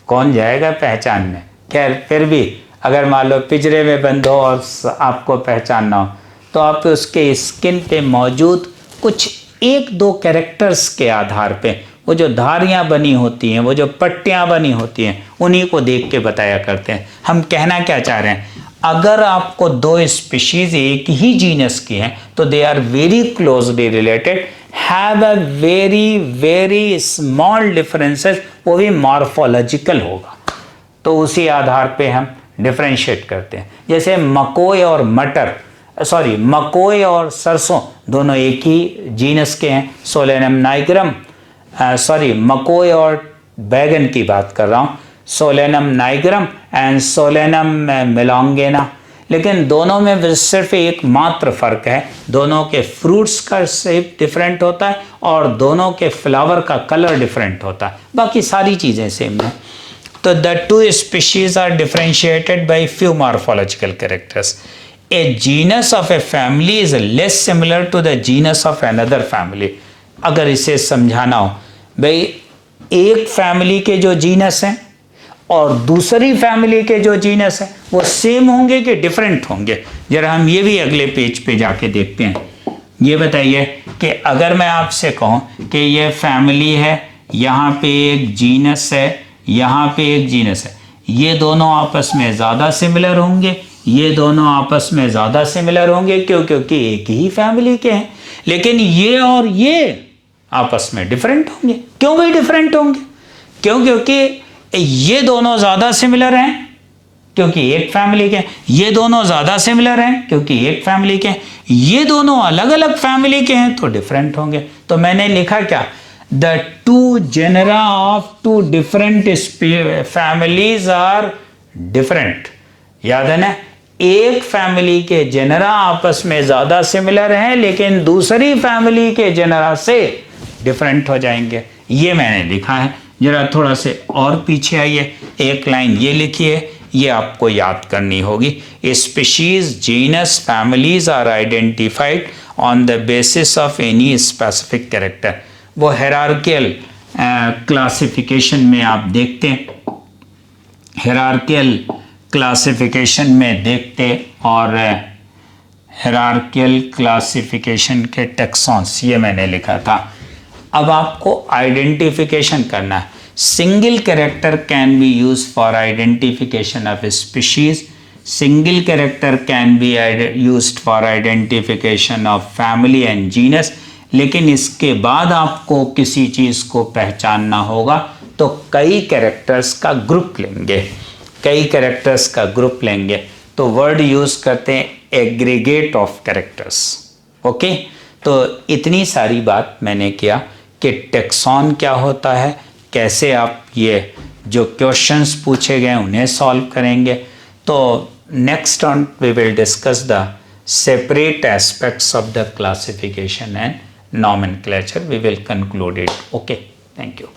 कौन जाएगा पहचानने। खैर फिर भी अगर मान लो पिंजरे में बंद हो और आपको पहचानना हो तो आप उसके स्किन पे मौजूद कुछ एक दो कैरेक्टर्स के आधार पे, वो जो धारियां बनी होती हैं, वो जो पट्टियां बनी होती हैं, उन्हीं को देख के बताया करते हैं। हम कहना क्या चाह रहे हैं? अगर आपको दो स्पीशीज एक ही जीनस की हैं तो they are very closely related, have a very very small differences, वो भी मॉर्फोलॉजिकल होगा, तो उसी आधार पे हम डिफरेंशिएट करते हैं। जैसे मकोई और मटर, सॉरी मकोई और सरसों दोनों एक ही जीनस के हैं, सोलेनम नाइग्रम, सॉरी मकोई और बैगन की बात कर रहा हूँ, सोलेनम नाइग्रम एंड सोलेनम मेलोंगेना। लेकिन दोनों में सिर्फ एक मात्र फ़र्क है, दोनों के फ्रूट्स का शेप डिफरेंट होता है और दोनों के फ्लावर का कलर डिफरेंट होता है, बाकी सारी चीज़ें सेम हैं। तो the two species are differentiated by few morphological characters. A genus of a family is less similar to the genus of another family. अगर इसे समझाना हो, भाई एक फैमिली के जो जीनस हैं और दूसरी फैमिली के जो जीनस हैं वो सेम होंगे कि डिफरेंट होंगे? जरा हम ये भी अगले पेज पे जाके देखते हैं। ये बताइए कि अगर मैं आपसे कहूँ कि ये फैमिली है, यहाँ पे एक जीनस है, यहाँ पे एक जीनस है, ये दोनों आपस में ज़्यादा सिमिलर होंगे, ये दोनों आपस में ज़्यादा सिमिलर होंगे क्योंकि एक ही फैमिली के हैं। लेकिन ये और ये आपस में डिफरेंट होंगे। क्यों भी डिफरेंट होंगे? क्योंकि ये दोनों ज़्यादा सिमिलर हैं क्योंकि एक फैमिली के, ये दोनों ज़्यादा सिमिलर हैं क्योंकि एक फैमिली के, ये दोनों अलग अलग फैमिली के हैं तो डिफरेंट होंगे। तो मैंने लिखा क्या? The two genera of two different families are different. याद है ना? एक फैमिली के जेनरा आपस में ज़्यादा सिमिलर हैं लेकिन दूसरी फैमिली के जेनरा से डिफरेंट हो जाएंगे। ये मैंने लिखा है। जरा थोड़ा से और पीछे आइए, एक लाइन ये लिखिए, ये आपको याद करनी होगी। Species, genus, families are identified on the basis of any specific character. वो हायरार्कियल क्लासिफिकेशन में आप देखते हैं, हायरार्कियल क्लासिफिकेशन में देखते और हायरार्कियल क्लासिफिकेशन के टेक्सॉन्स ये मैंने लिखा था। अब आपको आइडेंटिफिकेशन करना है। Single character can be use for identification of species, single character can be used for identification of family and genus. लेकिन इसके बाद आपको किसी चीज़ को पहचानना होगा तो कई कैरेक्टर्स का ग्रुप लेंगे, कई कैरेक्टर्स का ग्रुप लेंगे तो वर्ड यूज़ करते हैं एग्रीगेट ऑफ कैरेक्टर्स। ओके, तो इतनी सारी बात मैंने किया कि टेक्सॉन क्या होता है, कैसे आप ये जो क्वेश्चंस पूछे गए उन्हें सॉल्व करेंगे। तो next on we will discuss the separate aspects of the classification and nomenclature. We will conclude it. Okay, thank you.